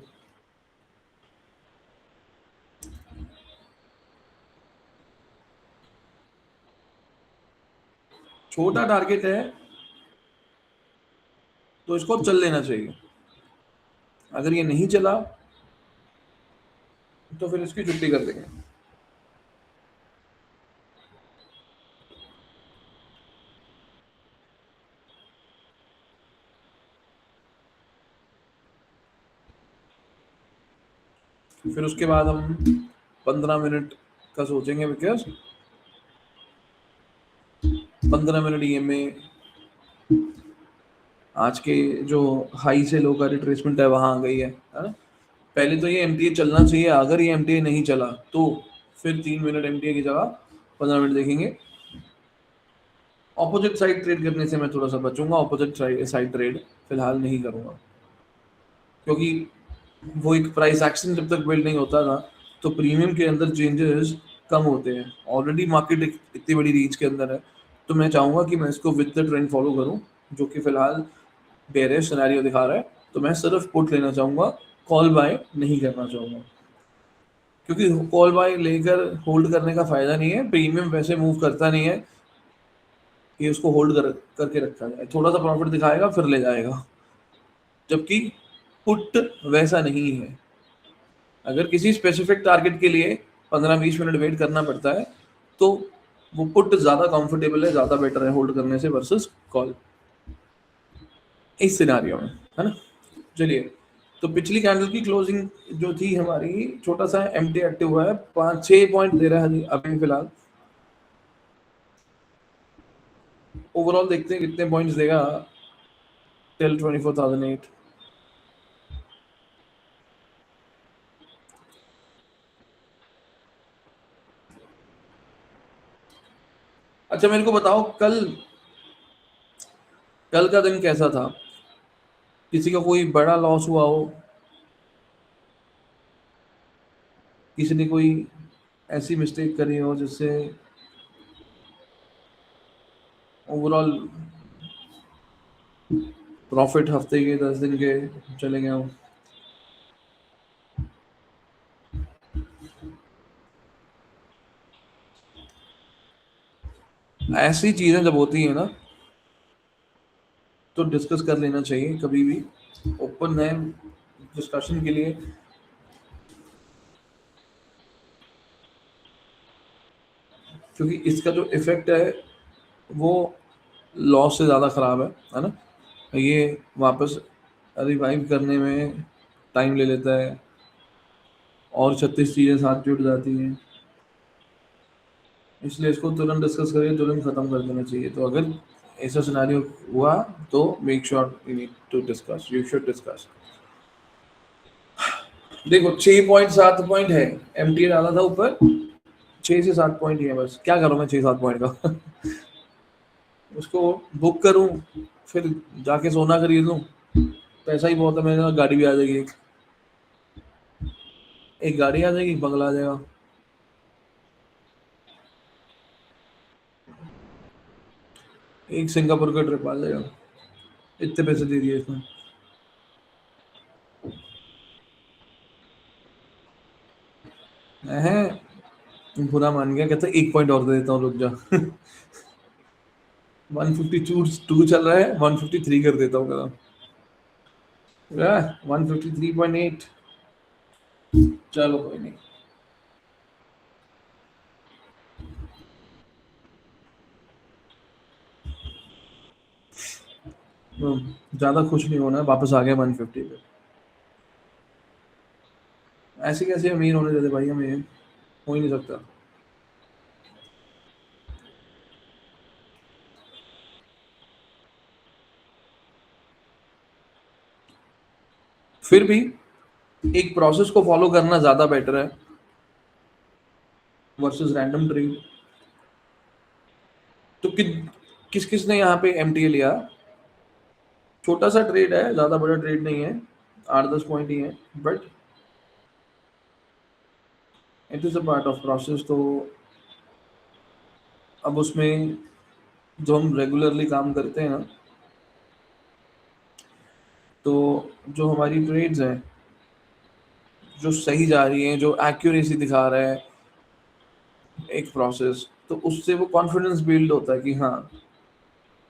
छोटा टारगेट है तो इसको चल लेना चाहिए। अगर ये नहीं चला तो फिर इसकी छुट्टी कर देंगे। फिर उसके बाद हम 15 मिनट का सोचेंगे, बिकॉज 15 मिनट ईएमए आज के जो हाई से लो का रिट्रेसमेंट है वहां आ गई है ना। पहले तो ये एमटीए चलना चाहिए, अगर ये एमटीए नहीं चला तो फिर 3 मिनट एमटीए की जगह 15 मिनट देखेंगे। ऑपोजिट साइड ट्रेड करने से मैं थोड़ा सा बचूंगा, ऑपोजिट साइड ट्रेड फिलहाल नहीं करूंगा, क्योंकि वो एक प्राइस एक्शन जब तक बिल्ड नहीं होता ना तो प्रीमियम के अंदर चेंजेस कम होते हैं। ऑलरेडी मार्केट इतनी बड़ी रीच के अंदर है, तो मैं चाहूंगा कि मैं इसको विद द ट्रेंड फॉलो करूं, जो कि फिलहाल बेयरिश सिनेरियो दिखा रहा है। तो मैं सिर्फ पुट लेना चाहूंगा, कॉल बाय नहीं करना चाहूंगा, क्योंकि कॉल बाय लेकर होल्ड करने का फायदा नहीं है। प्रीमियम वैसे मूव करता नहीं है कि उसको होल्ड करके रखा जाए, थोड़ा सा प्रॉफिट दिखाएगा फिर ले जाएगा, जबकि पुट वैसा नहीं है। अगर किसी स्पेसिफिक टारगेट के लिए 15-20 मिनट वेट करना पड़ता है तो वो पुट ज़्यादा कंफर्टेबल है, ज़्यादा बेटर है होल्ड करने से वर्सेस कॉल, इस सिनारियो में, है ना। चलिए, तो पिछली कैंडल की क्लोजिंग जो थी हमारी, छोटा सा एमटी एक्टिव हुआ है, 5-6 पॉइंट दे रहा है अभी फिलहाल। ओवरऑल देखते हैं कितने पॉइंट्स देगा टिल 24,008। अच्छा मेरे को बताओ, कल कल का दिन कैसा था? किसी का कोई बड़ा लॉस हुआ हो, किसी ने कोई ऐसी मिस्टेक करी हो जिससे ओवरऑल प्रॉफिट हफ्ते के 10 दिन के चले गए हो? ऐसी चीजें जब होती है ना तो डिस्कस कर लेना चाहिए कभी भी, ओपन है डिस्कशन के लिए। क्योंकि इसका जो इफेक्ट है वो लॉस से ज़्यादा ख़राब है ना। ये वापस रिवाइव करने में टाइम ले लेता है और 36 चीज़ें साथ जुड़ जाती हैं। इसलिए इसको तुरंत डिस्कस करके तुरंत खत्म कर देना चाहिए। तो अगर ऐसा सिनेरियो हुआ तो make sure you need to discuss, you should discuss. देखो 6.7 पॉइंट है, एमटीए डाला था ऊपर, 6 से 7 पॉइंट ही है बस। क्या करूं मैं 6-7 पॉइंट का उसको बुक करूं, फिर जाके सोना खरीद लूं, पैसा ही बहुत है मेरे पास, गाड़ी भी आ जाएगी, एक गाड़ी आ जाएगी, बंगला आ जाएगा। एक सिंगापुर का ट्रिप आ जाएगा, इतने पैसे दे दिए इसमें। है बुरा मान गया, कहता 1 पॉइंट और दे देता हूँ, रुक जा 152 चल रहा है, 153 कर देता हूँ कहता। 153.8, चलो कोई नहीं। ज्यादा खुश नहीं होना है, वापस आ गया 150 पे। ऐसे कैसे अमीर होने देते भाई हमें, हो ही नहीं सकता। फिर भी एक प्रोसेस को फॉलो करना ज्यादा बेटर है वर्सेस रैंडम ट्रेड। तो किस किस ने यहाँ पे एमटीए लिया? छोटा सा ट्रेड है, ज्यादा बड़ा ट्रेड नहीं है, 8-10 पॉइंट ही है, but it is a part of process. तो अब उसमें जो हम रेगुलरली काम करते हैं ना, तो जो हमारी ट्रेड्स हैं जो सही जा रही हैं, जो एक्यूरेसी दिखा रहा है एक प्रोसेस, तो उससे वो कॉन्फिडेंस बिल्ड होता है कि हाँ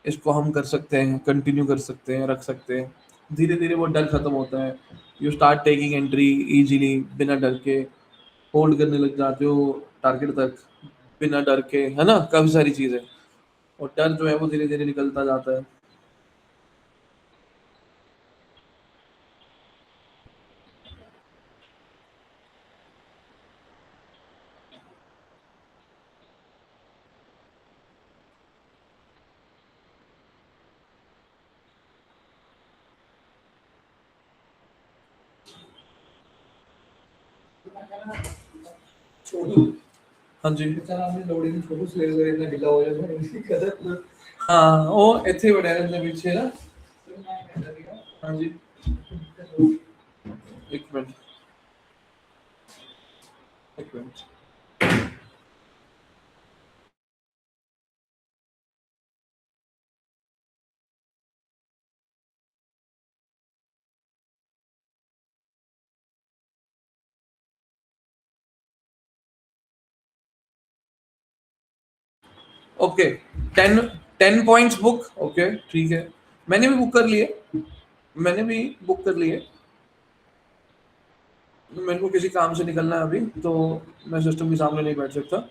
इसको हम कर सकते हैं, कंटिन्यू कर सकते हैं, रख सकते हैं। धीरे धीरे वो डर खत्म होता है, you start taking entry easily, बिना डर के होल्ड करने लग जाते हो टारगेट तक, बिना डर के, है ना, काफी सारी चीजें। और डर जो है वो धीरे धीरे निकलता जाता है। हाँ जी। हाँ वो ਇੱਥੇ ਵੜਿਆ ਰਹਿੰਦਾ ਪਿੱਛੇ ना। हाँ जी, एक मिनट, एक minute. Okay, 10 points book, okay ठीक है। मैंने भी बुक कर लिए, मैंने भी बुक कर लिए। मेरे को किसी काम से निकलना है अभी, तो मैं सिस्टम के सामने नहीं बैठ सकता।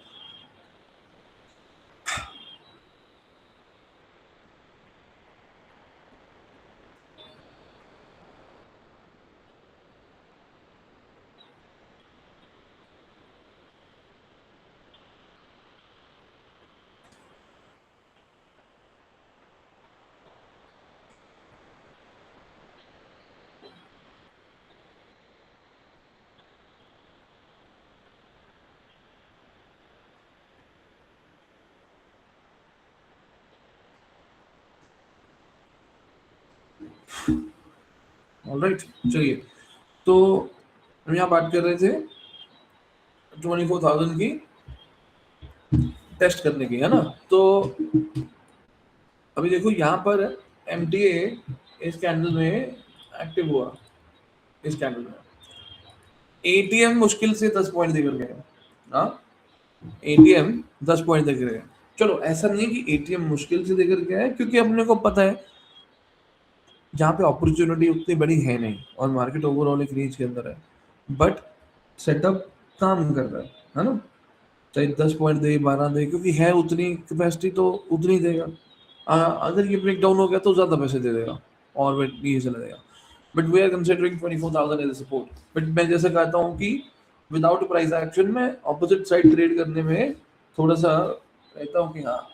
ऑलराइट, चलिए। तो हम यहाँ बात कर रहे थे 24,000 की टेस्ट करने की, है ना। तो अभी देखो यहाँ पर एमटीए इस कैंडल में एक्टिव हुआ, इस कैंडल में एटीएम मुश्किल से 10 पॉइंट देकर गए। हाँ, एटीएम 10 पॉइंट देकर गए। चलो ऐसा नहीं है कि एटीएम मुश्किल से देकर गया है, क्योंकि अपने को पता है जहाँ पे अपॉर्चुनिटी उतनी बड़ी है नहीं और मार्केट ओवरऑल एक रेंज के अंदर है, बट सेटअप काम कर रहा है ना। चाहे 10 पॉइंट दे, 12 दे, क्योंकि है उतनी कैपेसिटी तो उतनी ही देगा। अगर ये ब्रेक डाउन हो गया तो ज्यादा पैसे दे देगा और ये चला जाएगा। But we are considering 24,000 as support. But मैं जैसे कहता हूँ कि विदाउट प्राइस एक्शन में ऑपोजिट साइड ट्रेड करने में थोड़ा सा रहता हूँ कि हाँ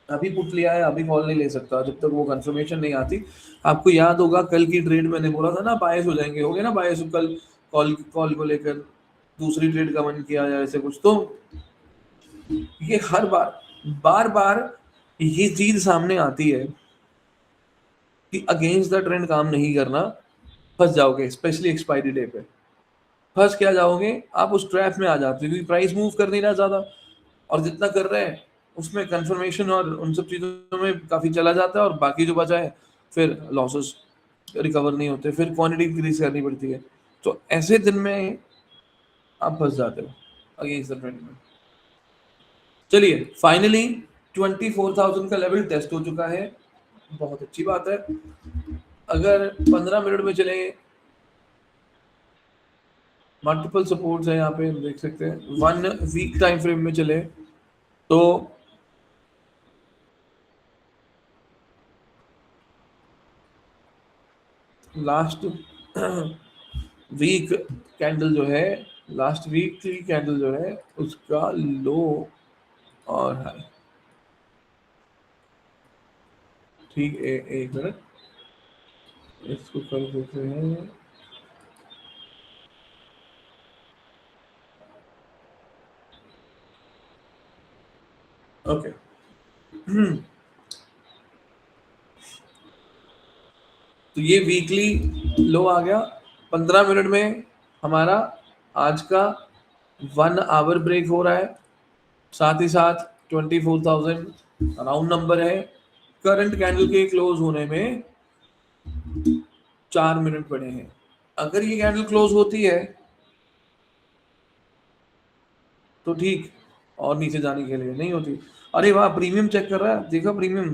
अभी पुट लिया है, अभी कॉल नहीं ले सकता जब तक वो कंफर्मेशन नहीं आती। आपको याद होगा कल की ट्रेड मैंने बोला था ना बायस हो जाएंगे, हो गए ना बायस कल, कॉल कॉल को लेकर दूसरी ट्रेड का मन किया या ऐसे कुछ। तो ये हर बार बार बार ये चीज सामने आती है कि अगेंस्ट द ट्रेंड काम नहीं करना, फंस जाओगे, स्पेशली एक्सपायरी डे पे फंस क्या जाओगे आप, उस ट्रैप में आ जाते हो क्योंकि प्राइस मूव कर नहीं रहा ज्यादा, और जितना कर रहे हैं उसमें कंफर्मेशन और उन सब चीजों में काफी चला जाता है, और बाकी जो बचा है फिर लॉसेस रिकवर नहीं होते, फिर क्वांटिटी इंक्रीज करनी पड़ती है। तो ऐसे दिन में आप फंस जाते हो अगेंस्ट द ट्रेंड में। चलिए फाइनली 24,000 का लेवल टेस्ट हो चुका है, बहुत अच्छी बात है। अगर 15 मिनट में चले, मल्टीपल सपोर्ट्स है यहाँ पे देख सकते हैं, 1 वीक टाइम फ्रेम में चले तो लास्ट वीक कैंडल जो है, लास्ट वीक की कैंडल जो है उसका लो और हाई, ठीक है, एक मिनट इसको कर देते हैं। ओके तो ये वीकली लो आ गया। 15 मिनट में हमारा आज का 1 आवर ब्रेक हो रहा है, साथ ही साथ 24,000 राउंड नंबर है। करंट कैंडल के क्लोज होने में 4 मिनट पड़े हैं। अगर ये कैंडल क्लोज होती है तो ठीक, और नीचे जाने के लिए नहीं होती। अरे वाह, प्रीमियम चेक कर रहा है, देखा प्रीमियम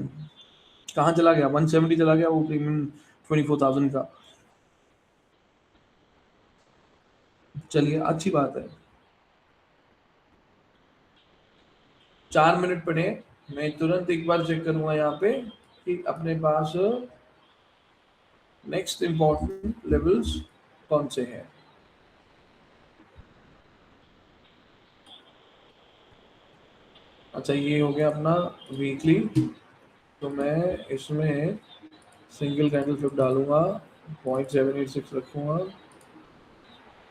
कहाँ चला गया, 170 चला गया वो प्रीमियम 24,000 का। चलिए अच्छी बात है। 4 मिनट पड़े, मैं तुरंत एक बार चेक करूंगा यहाँ पे कि अपने पास नेक्स्ट इंपॉर्टेंट लेवल्स कौन से हैं। अच्छा ये हो गया अपना वीकली, तो मैं इसमें सिंगल कैंडल फ्लिप डालूंगा, 0.786 रखूंगा,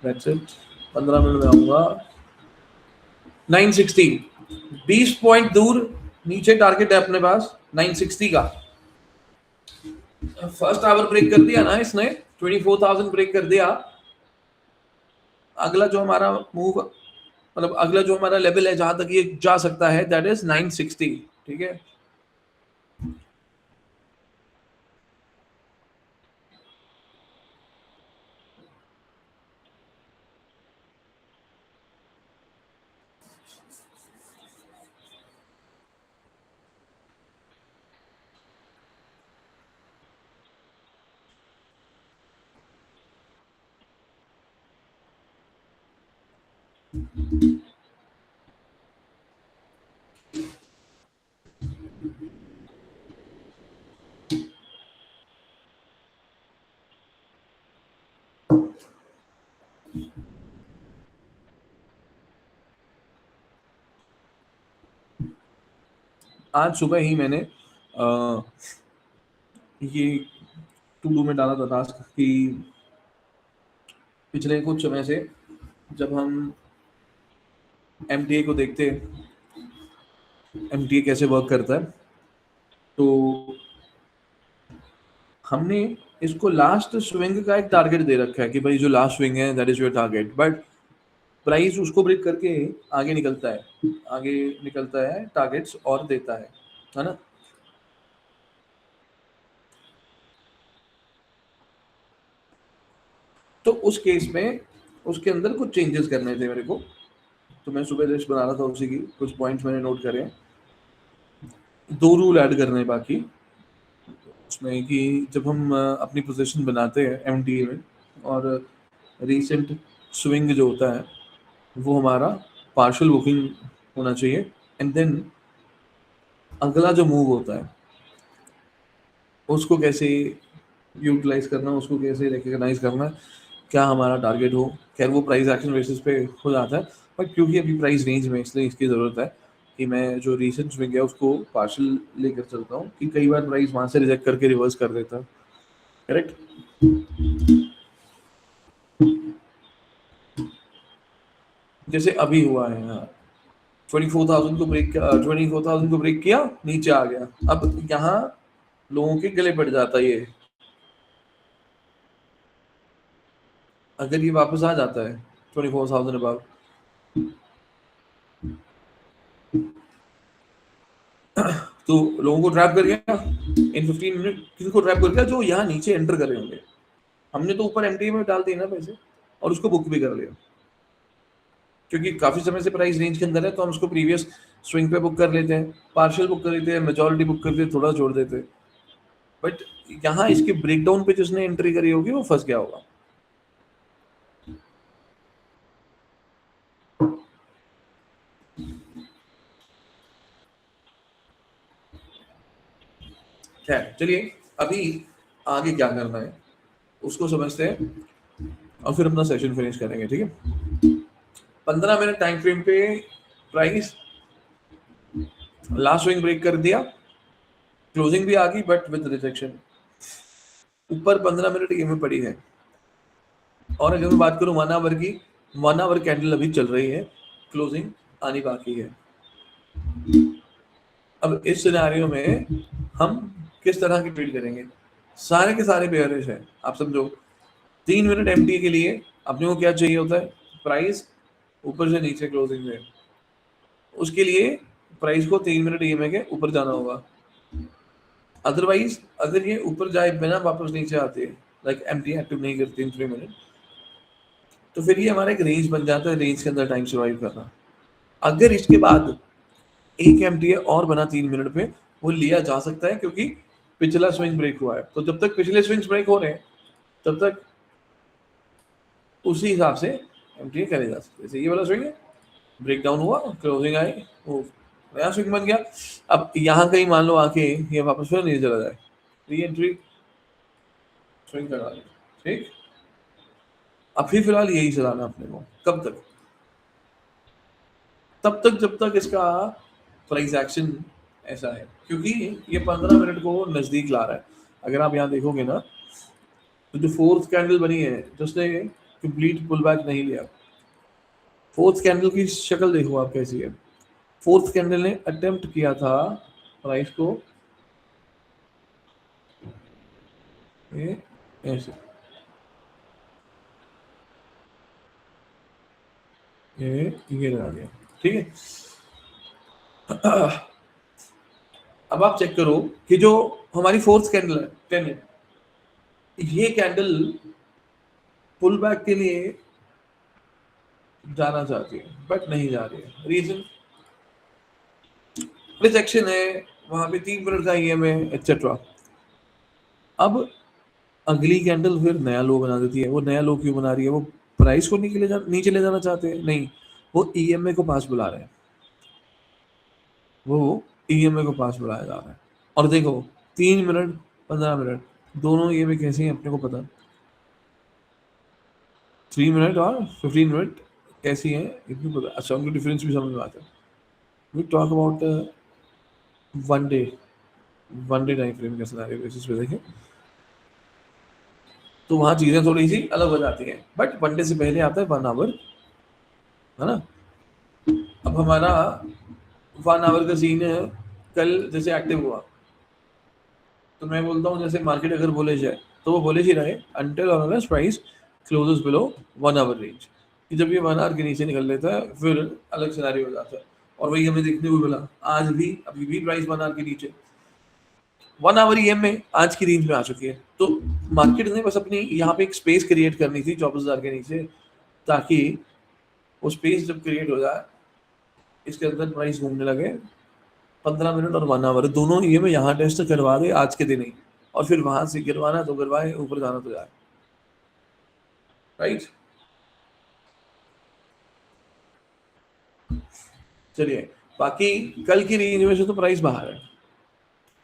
दैट्स इट। 15 मिनट में आऊंगा 960, 20 पॉइंट दूर नीचे टारगेट है अपने पास 960 का। फर्स्ट आवर ब्रेक कर दिया ना इसने, 24,000 ब्रेक कर दिया। अगला जो हमारा मूव, मतलब अगला जो हमारा लेवल है जहां तक ये जा सकता है दैट इज 960, ठीक है। आज सुबह ही मैंने ये टू डू में डाला था टास्क कि पिछले कुछ समय से जब हम एमटीए को देखते हैं, एमटीए कैसे वर्क करता है, तो हमने इसको लास्ट स्विंग का एक टारगेट दे रखा है कि भाई जो लास्ट स्विंग है that is your target, but price उसको ब्रेक करके आगे निकलता है, आगे निकलता है टारगेट्स और देता है ना। तो उस केस में उसके अंदर कुछ चेंजेस करने थे मेरे को, तो मैं सुबह लिस्ट बना रहा था उसी की, कुछ पॉइंट्स मैंने नोट करे हैं। 2 रूल ऐड करने हैं बाकी उसमें कि जब हम अपनी पोजीशन बनाते हैं एमटीए में, और रीसेंट स्विंग जो होता है वो हमारा पार्शियल बुकिंग होना चाहिए, एंड देन अगला जो मूव होता है उसको कैसे यूटिलाइज करना, उसको कैसे रिकग्नाइज करना, क्या हमारा टारगेट हो। खैर वो प्राइस एक्शन बेसिस पे हो जाता है, बट क्योंकि अभी प्राइस रेंज में इसलिए इसकी ज़रूरत है कि मैं जो रीसेंट स्विंग है उसको पार्शियल लेकर चलता हूँ, कि कई बार प्राइस वहां से रिजेक्ट करके रिवर्स कर देता है, करेक्ट। जैसे अभी हुआ है यहाँ 24,000 को ब्रेक किया, 24,000 को ब्रेक किया, नीचे आ गया। अब यहाँ लोगों के गले पड़ जाता है ये, अगर ये वापस आ जाता है 24,000 अबव, तो लोगों को ट्रैप कर गया इन 15 मिनट, किसी को ट्रैप कर गया जो यहाँ नीचे एंटर कर रहे होंगे। हमने तो ऊपर एमटीए में डाल दिए ना पैसे, और उसको बुक भी कर लिया, क्योंकि काफी समय से प्राइस रेंज के अंदर है, तो हम उसको प्रीवियस स्विंग पे बुक कर लेते हैं, पार्शियल बुक कर लेते हैं, मेजॉरिटी बुक कर लेते हैं, थोड़ा छोड़ देते हैं। बट यहाँ इसके ब्रेकडाउन पे जिसने एंट्री करी होगी वो फंस गया होगा। खैर चलिए, अभी आगे क्या करना है उसको समझते हैं, और फिर अपना सेशन फिनिश करेंगे, ठीक है। 15 मिनट टाइम फ्रेम पे प्राइस लास्ट स्विंग ब्रेक कर दिया, क्लोजिंग भी आ गई बट विद रिजेक्शन, ऊपर 15 मिनट ये में पड़ी है। और अगर मैं बात करूं 1 आवर की, 1 आवर कैंडल अभी चल रही है, क्लोजिंग आनी बाकी है। अब इस सिनेरियो में हम किस तरह की ट्रेड करेंगे? सारे के सारे बेयरिश है, आप समझो। 3 मिनट एमटी के लिए अपने को क्या चाहिए होता है? प्राइस ऊपर से नीचे क्लोजिंग में, उसके लिए प्राइस को 3 मिनट ईएमए के ऊपर जाना होगा। अदरवाइज अगर ये ऊपर जाए बिना वापस नीचे आते, लाइक एमटी एक्टिव नहीं करती इन 3 मिनट, तो फिर ये हमारा एक रेंज बन जाता है, रेंज के अंदर टाइम सर्वाइव करना। अगर इसके बाद एक एमटीए और बना 3 मिनट पे, वो लिया जा सकता है, क्योंकि पिछला स्विंग ब्रेक हुआ है। तो जब तक पिछले स्विंग्स ब्रेक हो रहे हैं तब तक उसी हिसाब से एमटीए करे जा सकते हैं। जैसे ये वाला स्विंग है, ब्रेक डाउन हुआ, क्लोजिंग आई, वो नया स्विंग बन गया। अब यहाँ कहीं मान लो आके ये वापस फिर नीचे चला जाए, री एंट्री स्विंग करा ले, ठीक। अभी फिलहाल यही चलाना अपने को, कब तक? तब तक जब तक इसका प्राइस एक्शन ऐसा है, क्योंकि ये 15 मिनट को नजदीक ला रहा है। अगर आप यहाँ देखोगे ना, तो जो फोर्थ कैंडल बनी है जिसने कंप्लीट पुल बैक नहीं लिया, फोर्थ कैंडल की शक्ल देखो आप कैसी है। फोर्थ कैंडल ने अटेम्प्ट किया था प्राइस को ये ऐसे, ये लगा दिया, ठीक है। अब आप चेक करो कि जो हमारी फोर्थ कैंडल है 10 है, ये कैंडल पुल बैक के लिए जाना चाहती है बट नहीं जा रही है। रीजन रिजेक्शन है, वहां पे 3 मिनट का ईएमए एक्सेट्रा। अब अगली कैंडल फिर नया लो बना देती है। वो नया लो क्यों बना रही है? वो प्राइस को नीचे ले जाना चाहते हैं? नहीं, वो ईएमए को पास बुला रहे हैं, वो ईएमए को पास बुलाया जा रहा है। और देखो 3 मिनट 15 मिनट दोनों ईएमए कैसे हैं अपने को पता। 3 मिनट और 15 मिनट कैसी हैं इतनी पता। अच्छा, उनकी डिफरेंस भी समझ में आता है। We talk about one day, one day time frame के सिनेरियो बेसिस पे देखें तो वहाँ चीज़ें थोड़ी सी अलग हो जाती हैं। बट वन डे से पहले आता है 1 आवर, है ना। अब हमारा 1 आवर का सीन है, कल जैसे एक्टिव हुआ, तो मैं बोलता हूँ जैसे मार्केट अगर बुलिश है तो वो बुलिश ही रहे अंटिल और unless price closes below 1 hour range. कि जब ये 1 आवर के नीचे निकल लेता है फिर अलग सिनेरियो हो जाता है। और वही हमें देखने को मिला आज भी, अभी भी प्राइस 1 आवर के नीचे, 1 आवर ईएम में आज की रेंज में आ चुकी है। तो मार्केट ने बस अपनी यहाँ पे एक स्पेस क्रिएट करनी थी 24,000 के नीचे, ताकि वो स्पेस जब क्रिएट हो जाए इसके अंदर प्राइस घूमने लगे। 15 मिनट और 1 आवर दोनों ये में यहाँ टेस्ट करवा दे आज के दिन ही, और फिर वहां से गिरवाना तो गिरवाए, ऊपर जाना तो जाए, राइट। चलिए, बाकी कल की रेंज में से तो प्राइस बाहर है,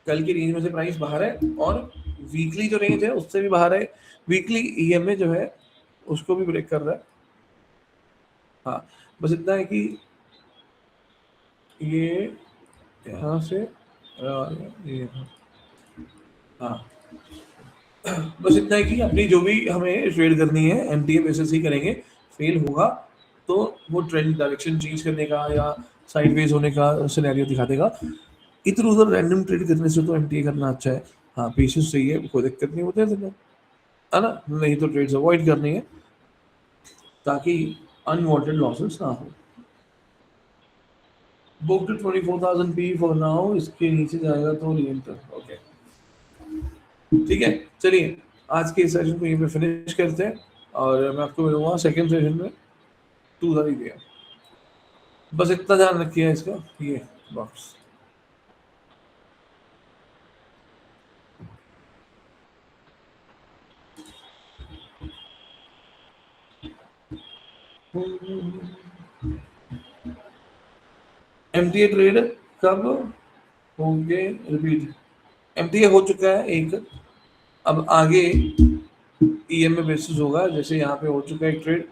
कल की रेंज में से प्राइस बाहर है, और वीकली जो रेंज है उससे भी बाहर है। वीकली ईएमए जो है उसको भी ब्रेक कर रहा है। हाँ, बस इतना है कि ये यहाँ से ये, हाँ बस इतना है कि अपनी जो भी हमें ट्रेड करनी है एमटीए बेसिस ही करेंगे। फेल होगा तो वो ट्रेंड डायरेक्शन चेंज करने का या साइडवेज होने का सिनेरियो दिखा देगा। इधर उधर रैंडम ट्रेड करने से तो एमटीए करना अच्छा है। हाँ पेशेंस चाहिए, कोई दिक्कत नहीं होता है ना, नहीं तो ट्रेड्स अवॉइड करनी है ताकि अनवांटेड लॉसेस ना हो। Book to 24,000 P for now, इसके नीचे जाएगा तो रीएंटर। ओके ठीक है, चलिए आज के सेशन को यहीं पे फिनिश करते हैं और मैं आपको मिलूंगा सेकंड सेशन में 2:30 PM। बस इतना ध्यान रखिए इसका, ये बॉक्स। एमटीए ट्रेड कब होंगे रिपीट? एमटीए हो चुका है एक, अब आगे ईएमए बेसिस होगा, जैसे यहाँ पे हो चुका है एक ट्रेड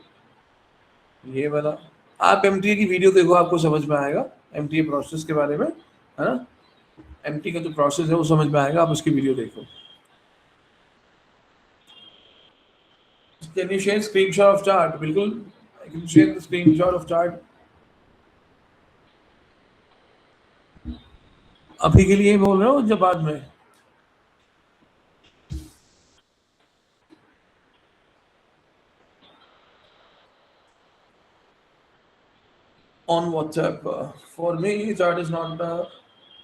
ये वाला। आप एमटीए की वीडियो देखो, आपको समझ में आएगा एमटीए प्रोसेस के बारे में, है ना। एमटी का जो प्रोसेस है वो समझ में आएगा, आप उसकी वीडियो देखो। Can you share screenshot of chart? बिल्कुल, I can share the screenshot of chart. अभी के लिए बोल रहे हो जब बाद में? On WhatsApp, for me chart is not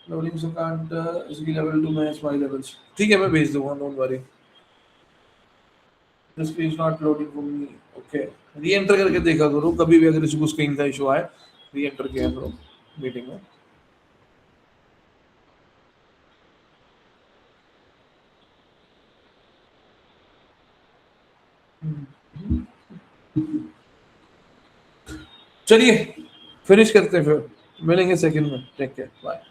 loading, so can't see level to match my levels. ठीक है, मैं भेज दूंगा, don't worry. This page not loading for me. Okay. री-एंटर करके देखा करो, कभी भी अगर इसको स्क्रीन का इशू आए री-एंटर किया करो मीटिंग में। चलिए फिनिश करते हैं, फिर मिलेंगे सेकंड में। Take care, bye.